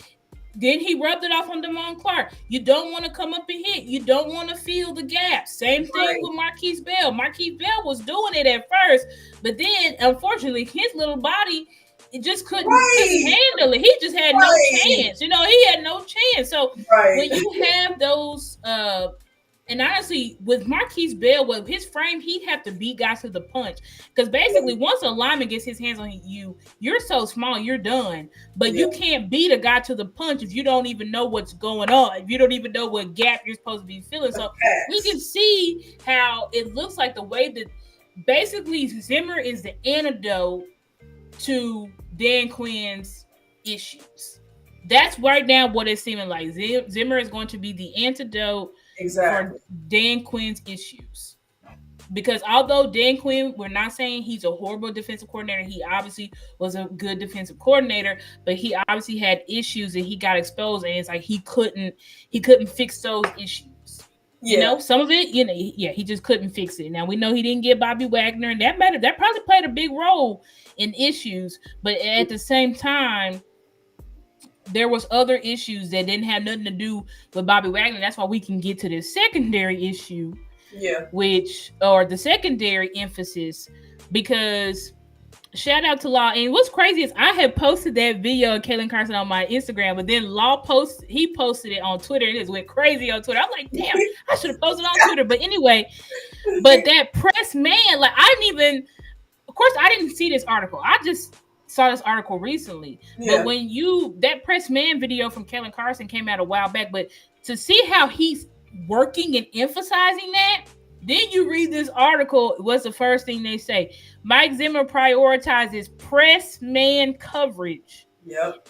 Then he rubbed it off on Damone Clark. You don't want to come up and hit. You don't want to feel the gaps. Same thing with Marquise Bell. Marquise Bell was doing it at first, but then, unfortunately, his little body, it just couldn't handle it. He just had no chance. He had no chance. So when you have those, and honestly, with Marquise Bell, with his frame, he'd have to beat guys to the punch. Because basically, once a lineman gets his hands on you, you're so small, you're done. But you can't beat a guy to the punch if you don't even know what's going on, if you don't even know what gap you're supposed to be filling. So we can see how it looks like the way that basically Zimmer is the antidote to Dan Quinn's issues. That's right now what it's seeming like. Zimmer is going to be the antidote for Dan Quinn's issues. Because although Dan Quinn, we're not saying he's a horrible defensive coordinator. He obviously was a good defensive coordinator, but he obviously had issues and he got exposed, and it's like he couldn't fix those issues. Some of it, he just couldn't fix it. Now we know he didn't get Bobby Wagner, and that probably played a big role in issues, but at the same time, there was other issues that didn't have nothing to do with Bobby Wagner. That's why we can get to this secondary issue, or the secondary emphasis, because shout out to Law. And what's crazy is I had posted that video of Kalen Carson on my Instagram, but then Law posted it on Twitter, and it went crazy on Twitter. I'm like, damn, I should have posted on Twitter. But anyway, that press man, like of course, I didn't see this article. I just saw this article recently. But when that press man video from Kellen Carson came out a while back, but to see how he's working and emphasizing that, then you read this article, what's the first thing they say? Mike Zimmer prioritizes press man coverage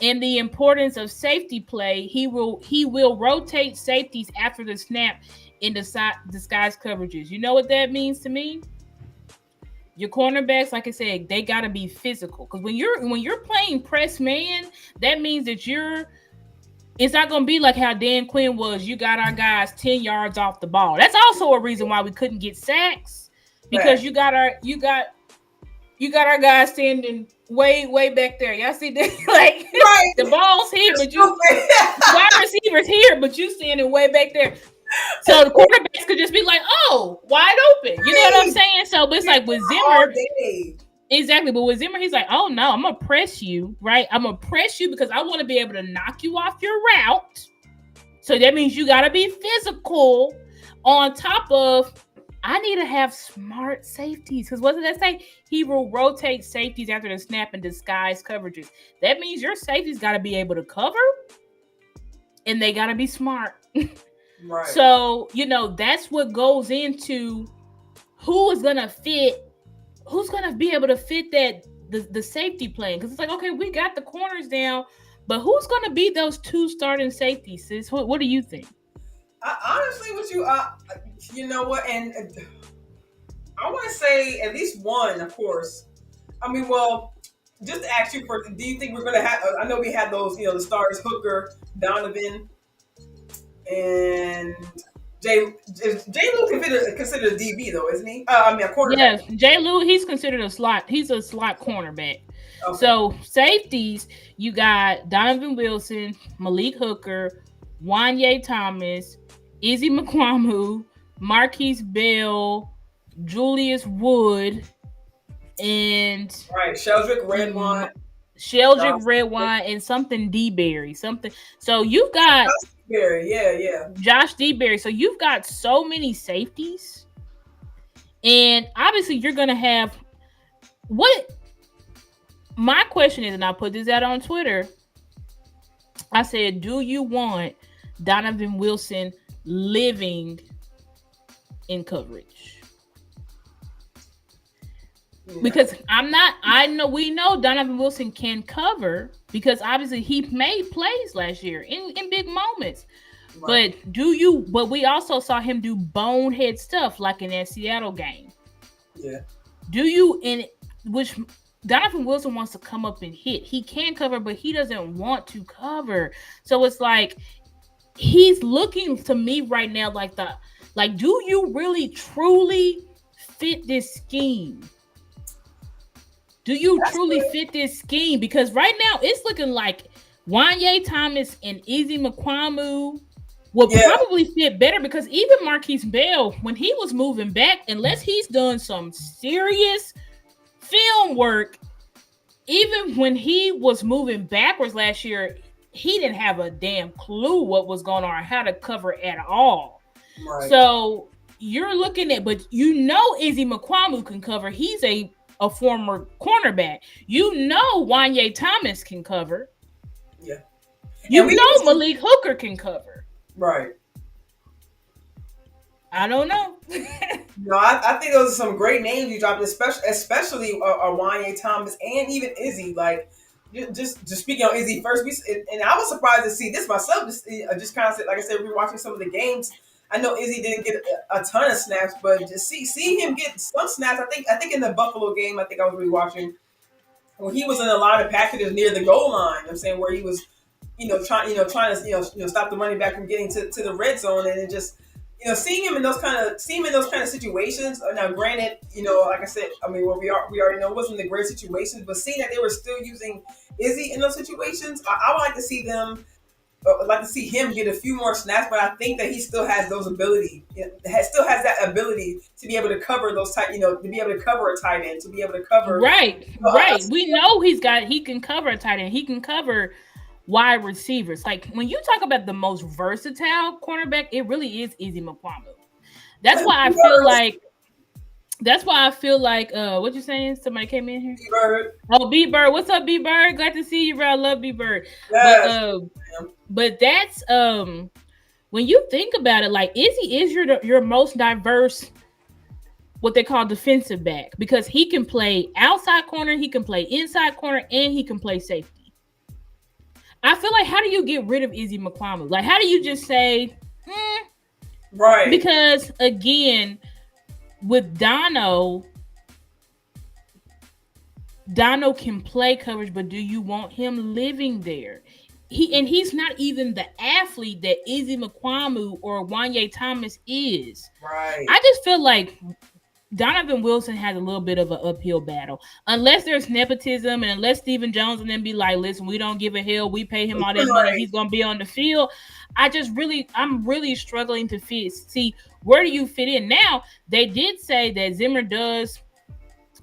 and the importance of safety play. He will rotate safeties after the snap in disguise coverages. You know what that means to me? Your cornerbacks, like I said, they gotta be physical. Because when you're playing press man, that means that it's not gonna be like how Dan Quinn was. You got our guys 10 yards off the ball. That's also a reason why we couldn't get sacks, because you got our guys standing way back there. Y'all see that? The ball's here, but wide receivers here, but you standing way back there. So the quarterbacks could just be like, oh, wide open. You know what I'm saying? So but it's like with Zimmer. Exactly. But with Zimmer, he's like, oh no, I'm going to press you, right? I'm going to press you because I want to be able to knock you off your route. So that means you got to be physical, on top of, I need to have smart safeties. Because what did that say? He will rotate safeties after the snap and disguise coverages. That means your safeties got to be able to cover, and they got to be smart. Right. So, that's what goes into who's going to be able to fit that the safety plan. Because it's like, okay, we got the corners down, but who's going to be those two starting safeties, sis? What do you think? Honestly, you know what? And I want to say at least one, of course. I mean, well, just to ask you do you think we're going to have, I know we had those, the stars, Hooker, Donovan, and Jay Lou considered a DB though, isn't he? I mean, a quarterback. Yes, Jay Lou, he's considered a slot. He's a slot cornerback. Okay. So safeties, you got Donovan Wilson, Malik Hooker, Wanye Thomas, Izzy McQuamu, Marquise Bell, Julius Wood, and Sheldrick Redwine. And something D-Berry. So you've got Berry, yeah. Josh D-Berry. So you've got so many safeties. And obviously you're going to have what my question is, and I put this out on Twitter. I said, do you want Donovan Wilson living in coverage? Because we know Donovan Wilson can cover because obviously he made plays last year in big moments. Right. But we also saw him do bonehead stuff like in that Seattle game. Yeah. Which Donovan Wilson wants to come up and hit. He can cover, but he doesn't want to cover. So it's like he's looking to me right now like do you really truly fit this scheme? Do you truly fit this scheme? Because right now it's looking like Wanye Thomas and Izzy Mukuamu will probably fit better because even Marquise Bell, when he was moving back, unless he's done some serious film work, even when he was moving backwards last year, he didn't have a damn clue what was going on or how to cover at all. Right. So you're looking at, but Izzy Mukuamu can cover. He's a former cornerback. Wanye Thomas can cover. Yeah. Malik Hooker can cover. Right. I don't know. No, I think those are some great names you dropped, especially Wanye Thomas and even Izzy. Like, just speaking on Izzy first, and I was surprised to see this myself. Just kind of like I said, we were watching some of the games. I know Izzy didn't get a ton of snaps, but just see him get some snaps. I think in the Buffalo game, I think I was really watching when he was in a lot of packages near the goal line. I'm saying where he was, trying to stop the running back from getting to the red zone, and it just. Seeing him in those kind of situations. Now, granted, like I said, I mean, we already know it wasn't the great situations, but seeing that they were still using Izzy in those situations, I would like to see them. Like to see him get a few more snaps, but I think that he still has those ability. Still has that ability to be able to cover those tight. To be able to cover a tight end, to be able to cover. Right. We know he can cover a tight end. He can cover wide receivers. Like when you talk about the most versatile cornerback, it really is Izzy Mukuamu. That's why I feel like what you saying? Somebody came in here? B-Bird. Oh, B-Bird. What's up, B-Bird? Glad to see you, bro. I love B-Bird. Yes. But that's when you think about it, like Izzy is your most diverse, what they call defensive back, because he can play outside corner, he can play inside corner, and he can play safety. I feel like, how do you get rid of Izzy Mukuamu? Like, how do you just say, right? Because again, with Dono can play coverage, but do you want him living there? He's not even the athlete that Izzy Mukuamu or Wanye Thomas is. Right. I just feel like Donovan Wilson has a little bit of an uphill battle. Unless there's nepotism and unless Stephen Jones and then be like, listen, we don't give a hell. We pay him all that money. He's going to be on the field. I'm really struggling to see where do you fit in. Now, they did say that Zimmer does,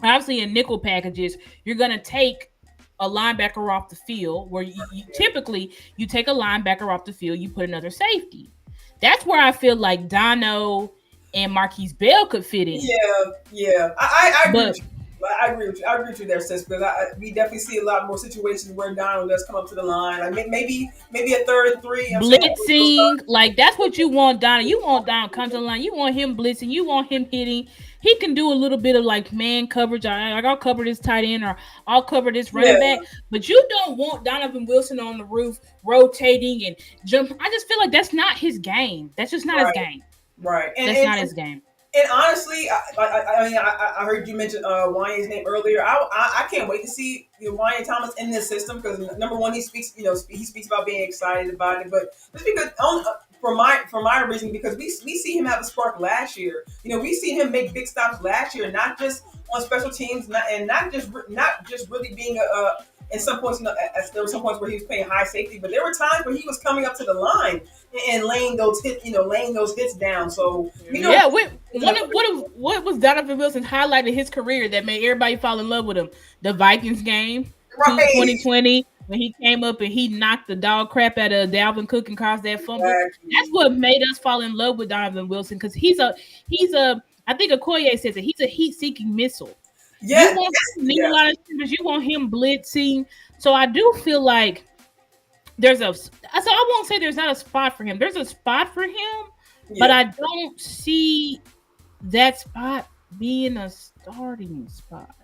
obviously in nickel packages, you're going to take a linebacker off the field where you typically you take a linebacker off the field, you put another safety. That's where I feel like Dono and Marquise Bell could fit in. Yeah. I agree with you. I agree with you there, sis, because we definitely see a lot more situations where Dono does come up to the line. Like maybe a 3rd and 3. Blitzing, like that's what you want, Dono. You want Dono come to the line. You want him blitzing. You want him hitting. He can do a little bit of like man coverage. I'll cover this tight end or I'll cover this running back. But you don't want Donovan Wilson on the roof rotating and jumping. I just feel like that's not his game. That's just not his game. Right. That's not his game. And honestly, I heard you mention Wanye's name earlier. I can't wait to see Wanye Thomas in this system because number one, he speaks about being excited about it, but just because for my reason, because we see him have a spark last year. We see him make big stops last year, not just on special teams, not just really being in some points, there were some points where he was playing high safety, but there were times where he was coming up to the line and laying those hits down. So what was Donovan Wilson's highlight of his career that made everybody fall in love with him? The Vikings game, 2020. when he came up and he knocked the dog crap out of Dalvin Cook and caused that fumble. That's Exactly. what made us fall in love with Donovan Wilson because he's a I think Okoye says it. He's a heat-seeking missile. You Yeah, want him to need a yeah, lot of streamers. You want him blitzing. So I do feel like there's a. So I won't say there's not a spot for him. There's a spot for him, but yeah. I don't see that spot being a starting spot.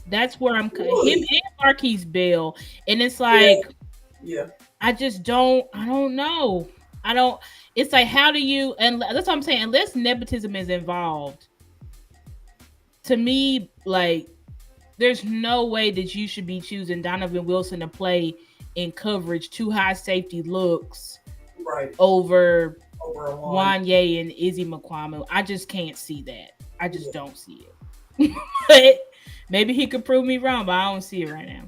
That's where I'm him Really? and Marquise Bell, and it's Yeah, like yeah. I just don't. I don't know. I don't. It's like how do you? And that's what I'm saying. Unless nepotism is involved, to me, like there's no way that you should be choosing Donovan Wilson to play in coverage, two high safety looks Right. over Over a line. Wanye and Izzy McQuamu. I just can't see that. I just Yeah. don't see it. But maybe he could prove me wrong, but I don't see it right now.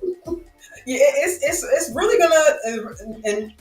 Yeah, it's really gonna and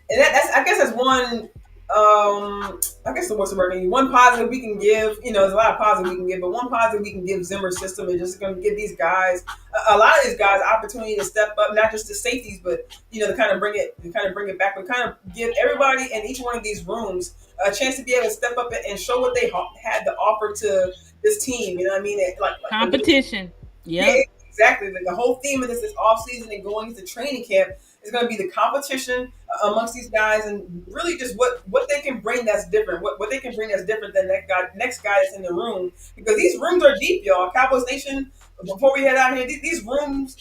that's I guess that's one I guess the what's the word one positive we can give, there's a lot of positive we can give, but one positive we can give Zimmer's system is just gonna give these guys a lot of these guys opportunity to step up, not just the safeties, but to kind of bring it back, but kind of give everybody in each one of these rooms a chance to be able to step up and show what they had to offer to this team. You know what I mean? Competition. Yeah, Yep. exactly. Like the whole theme of this off season and going into training camp is going to be the competition amongst these guys, and really just what they can bring that's different. What they can bring that's different than that guy, next guy that's in the room. Because these rooms are deep, y'all. Cowboys Nation. Before we head out here, these rooms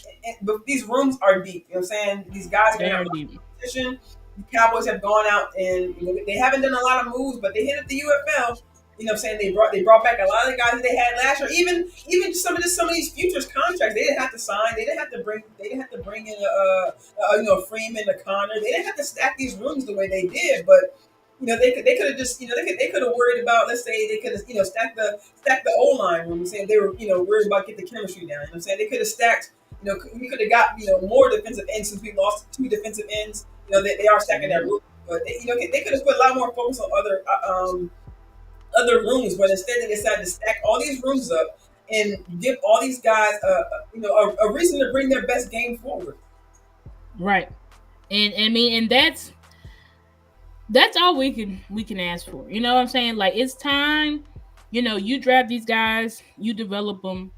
are deep. You know what I'm saying? These guys are going to have a lot Very deep. of competition. The Cowboys have gone out and they haven't done a lot of moves, but they hit at the UFL. You know what I'm saying? They brought back a lot of the guys that they had last year. Even some of these futures contracts they didn't have to sign. They didn't have to bring in Freeman, a Connor. They didn't have to stack these rooms the way they did. But they could have just they could have worried about, let's say they could have stacked the O line room, saying they were worried about getting the chemistry down. You know what I'm saying? They could have stacked. We could have got more defensive ends since we lost two defensive ends. They are stacking that room, but they could have put a lot more focus on other rooms, but instead they decided to stack all these rooms up and give all these guys a reason to bring their best game forward. Right. And I mean, and that's all we can ask for. You know what I'm saying? Like it's time. You draft these guys, you develop them.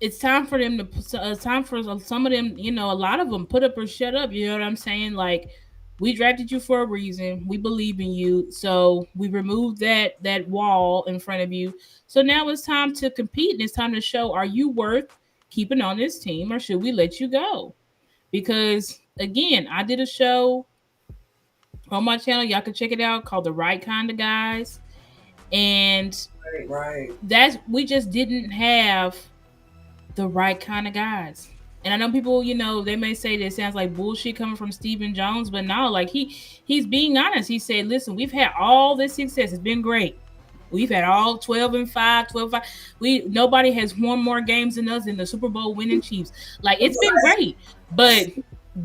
It's time for them to. It's time for some of them. A lot of them put up or shut up. You know what I'm saying? Like we drafted you for a reason. We believe in you, so we removed that wall in front of you. So now it's time to compete, and it's time to show: are you worth keeping on this team, or should we let you go? Because again, I did a show on my channel. Y'all can check it out called The Right Kind of Guys. And Right. we just didn't have the right kind of guys. And I know people, they may say that it sounds like bullshit coming from Stephen Jones, but no, like he's being honest. He said, listen, we've had all this success. It's been great. We've had all 12-5, 12-5. Nobody has won more games than us in the Super Bowl winning Chiefs. Like it's been great. But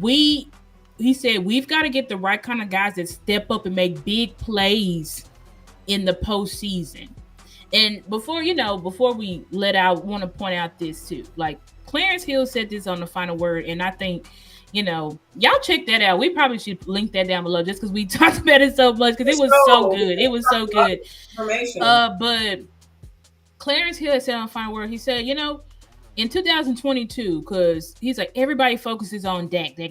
he said we've got to get the right kind of guys that step up and make big plays in the postseason. And before we let out, want to point out this too. Like Clarence Hill said this on the Final Word, and I think, y'all check that out. We probably should link that down below just because we talked about it so much because it was so good. It was so good. But Clarence Hill said on the Final Word, he said, in 2022, because he's like, everybody focuses on Dak threw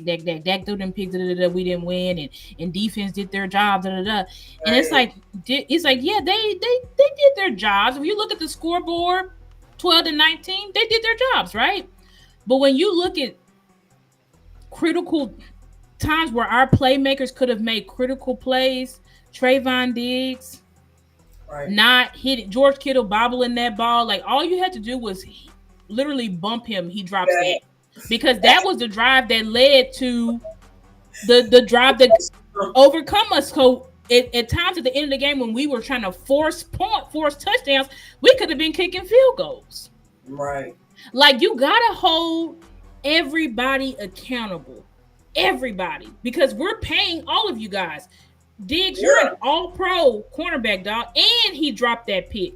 them picks, we didn't win, and defense did their job, and it's like, yeah, they did their jobs. If you look at the scoreboard, 12-19, they did their jobs, right? But when you look at critical times where our playmakers could have made critical plays, Trayvon Diggs, not hitting George Kittle bobbling that ball, like all you had to do was literally bump him, he drops that. Because that was the drive that led to the drive that overcome us. So at times at the end of the game when we were trying to force touchdowns, we could have been kicking field goals. Right. Like you gotta hold everybody accountable. Everybody. Because we're paying all of you guys. Diggs, you're an all-pro cornerback, dog. And he dropped that pick.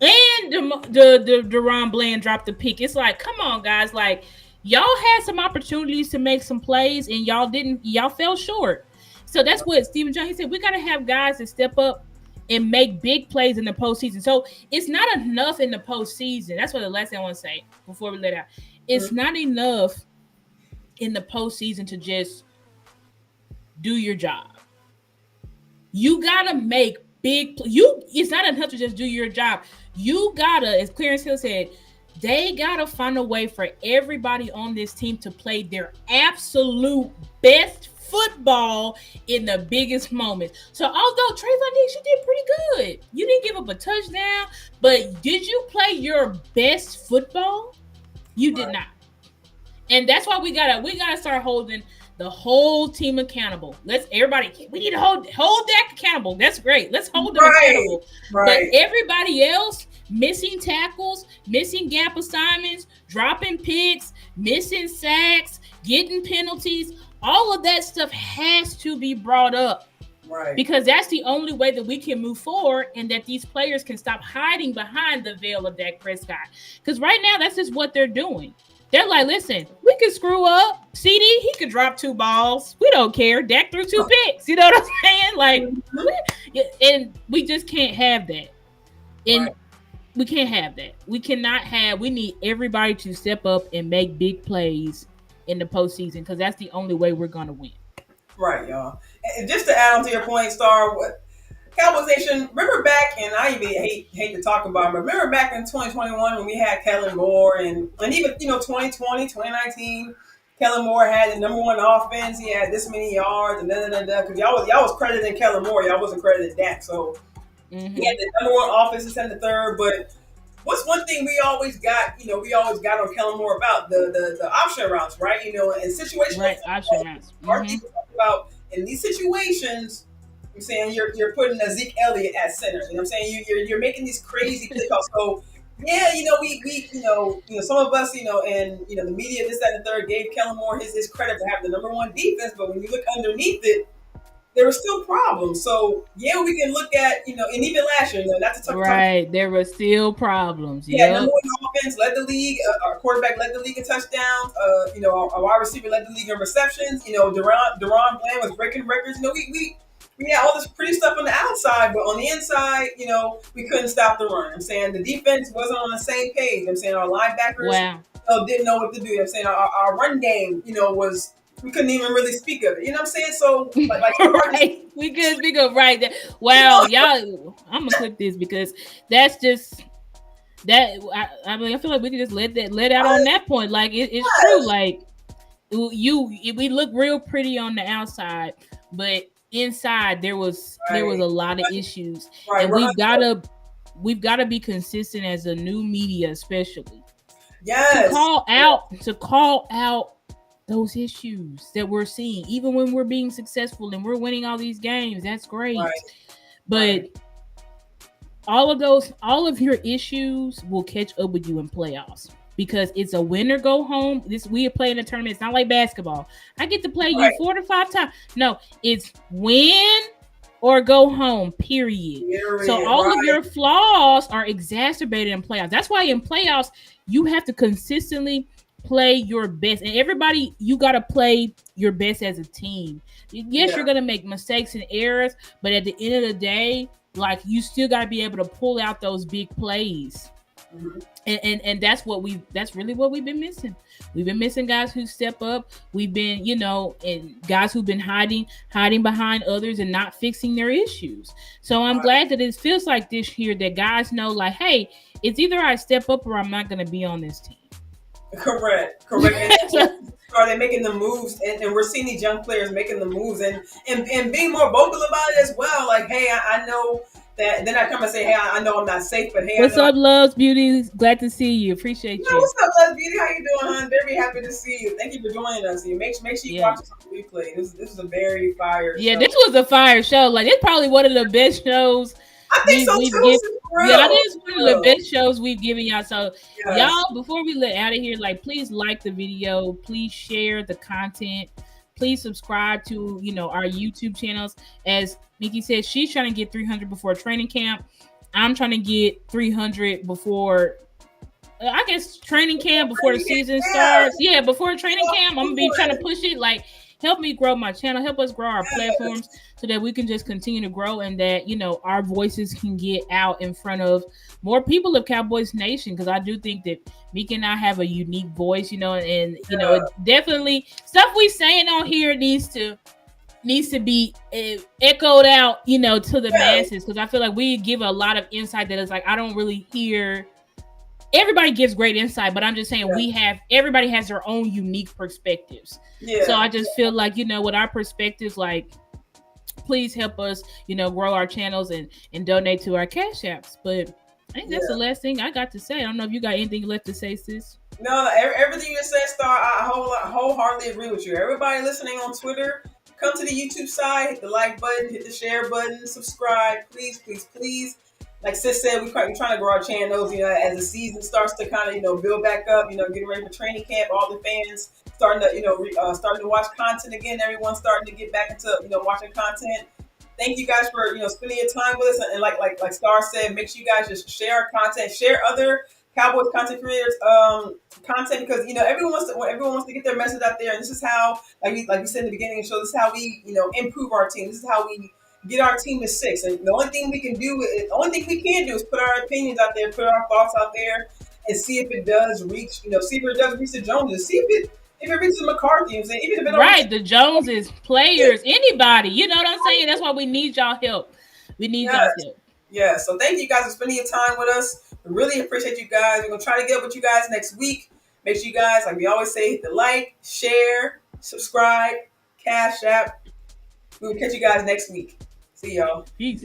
And the Deron Bland dropped the pick. It's like, come on, guys. Like, y'all had some opportunities to make some plays, and y'all didn't. Y'all fell short. So that's what Stephen Jones, he said. We got to have guys that step up and make big plays in the postseason. So it's not enough in the postseason. That's what the last thing I want to say before we let out. It's not enough in the postseason to just do your job. You gotta make big. It's not enough to just do your job. You gotta, as Clarence Hill said, they gotta find a way for everybody on this team to play their absolute best football in the biggest moments. So although Trayvon Diggs, you did pretty good. You didn't give up a touchdown, but did you play your best football? You did not. And that's why we gotta start holding the whole team accountable. We need to hold Dak accountable. That's great. Let's hold them accountable. But everybody else, missing tackles, missing gap assignments, dropping picks, missing sacks, getting penalties, all of that stuff has to be brought up. Right. Because that's the only way that we can move forward and that these players can stop hiding behind the veil of Dak Prescott. Because right now, that's just what they're doing. They're like, listen, we can screw up. CD, he could drop 2 balls. We don't care. Dak threw 2 picks. You know what I'm saying? Like, and we just can't have that. And we can't have that. We need everybody to step up and make big plays in the postseason because that's the only way we're going to win. Right, y'all. And just to add on to your point, Star, Cowboys Nation, remember back, and I even hate to talk about it, but remember back in 2021 when we had Kellen Moore and even, 2020, 2019, Kellen Moore had the number 1 offense. He had this many yards and because y'all was crediting Kellen Moore. Y'all wasn't crediting Dak. So he had the number 1 offense and the third. But what's one thing we always got, on Kellen Moore about the option routes, right? In situations like option routes. Our people talk about in these situations. I'm saying you're putting a Zeke Elliott at center. You know what I'm saying? You're making these crazy kickoffs. So yeah, we some of us, and the media, this, that, and the third gave Kellen Moore his credit for having the number 1 defense, but when you look underneath it, there were still problems. So yeah, we can look at, and even last year, not to talk right, there were still problems. Yeah, number 1 offense led the league. Our quarterback led the league in touchdowns. Our wide receiver led the league in receptions. Deron Bland was breaking records. We had all this pretty stuff on the outside, but on the inside, we couldn't stop the run. I'm saying the defense wasn't on the same page. I'm saying our linebackers didn't know what to do. I'm saying our run game, we couldn't even really speak of it. You know what I'm saying? So, right. We couldn't speak of that. Wow, y'all, I'm gonna clip this because that's just that. I feel like we can just let out on that point. Like it's true. Like we look real pretty on the outside, but inside there was a lot of issues, and we've got to be consistent as a new media, especially to call out those issues that we're seeing, even when we're being successful and we're winning all these games. That's great, but all of your issues will catch up with you in playoffs. Because it's a win or go home. We are playing a tournament. It's not like basketball. I get to play you 4 to 5 times. No, it's win or go home, period. So all of your flaws are exacerbated in playoffs. That's why in playoffs, you have to consistently play your best. And everybody, you got to play your best as a team. Yes, you're going to make mistakes and errors. But at the end of the day, like, you still got to be able to pull out those big plays. Mm-hmm. And that's really what we've been missing. We've been missing guys who step up. We've been, and guys who've been hiding behind others and not fixing their issues. So I'm glad that it feels like this year that guys know, like, hey, it's either I step up or I'm not going to be on this team. Correct. And started making the moves, and we're seeing these young players making the moves and being more vocal about it as well. Like, hey, I know that. Then I come and say, hey, I know I'm not safe, but hey, what's up, Loves Beauty? Glad to see you. Appreciate you. What's up, Loves Beauty? How you doing, hon? Very happy to see you. Thank you for joining us. Make sure you watch this on replay. This is a very fire show. This was a fire show. Like, it's probably one of the best shows. I think so too. I think it's one of the best shows we've given y'all. So y'all, before we let out of here, like, please like the video, please share the content, please subscribe to our YouTube channels. As Mickey said, she's trying to get 300 before training camp. I'm trying to get 300 before I guess training camp, before the season Yeah, starts. Yeah, before training camp, I'm gonna be trying to yeah, push it. Like, help me grow my channel, help us grow our platforms yes, so that we can just continue to grow and that, you know, our voices can get out in front of more people of Cowboys Nation. Because I do think that Meek and I have a unique voice, you know, and you know, it definitely stuff we saying on here needs to be echoed out, you know, to the yeah, masses. Because I feel like we give a lot of insight that is like I don't really hear. Everybody gives great insight, but I'm just saying everybody has their own unique perspectives. So yeah, I just feel like, you know, with our perspectives, like, please help us, you know, grow our channels and donate to our cash apps. But I think that's the yeah. last thing I got to say. I don't know if you got anything left to say, sis. No, everything you just said, Star, I wholeheartedly agree with you. Everybody listening on Twitter, come to the YouTube side, hit the like button, hit the share button, subscribe, please, please, please. Like Sis said, we're trying to grow our channels, you know, as the season starts to kind of, you know, build back up, you know, getting ready for training camp, all the fans starting to, you know, starting to watch content again. Everyone's starting to get back into, you know, watching content. Thank you guys for, you know, spending your time with us. And like Star said, make sure you guys just share our content, share other Cowboys content creators content, because you know everyone wants to get their message out there, and this is how, like we said in the beginning of the show, this is how we, you know, improve our team. This is how we get our team to 6. And the only thing we can do is put our opinions out there, put our thoughts out there, and see if it does reach, you know, see if it does reach the Joneses, see if it reaches McCarthy, and even if it don't reach. Right, the Joneses, players, anybody. You know what I'm saying? That's why we need y'all help. We need Yes. y'all help. Yeah, so thank you guys for spending your time with us. We really appreciate you guys. We're gonna try to get up with you guys next week. Make sure you guys, like we always say, hit the like, share, subscribe, cash app. We will catch you guys next week. See y'all. Peace.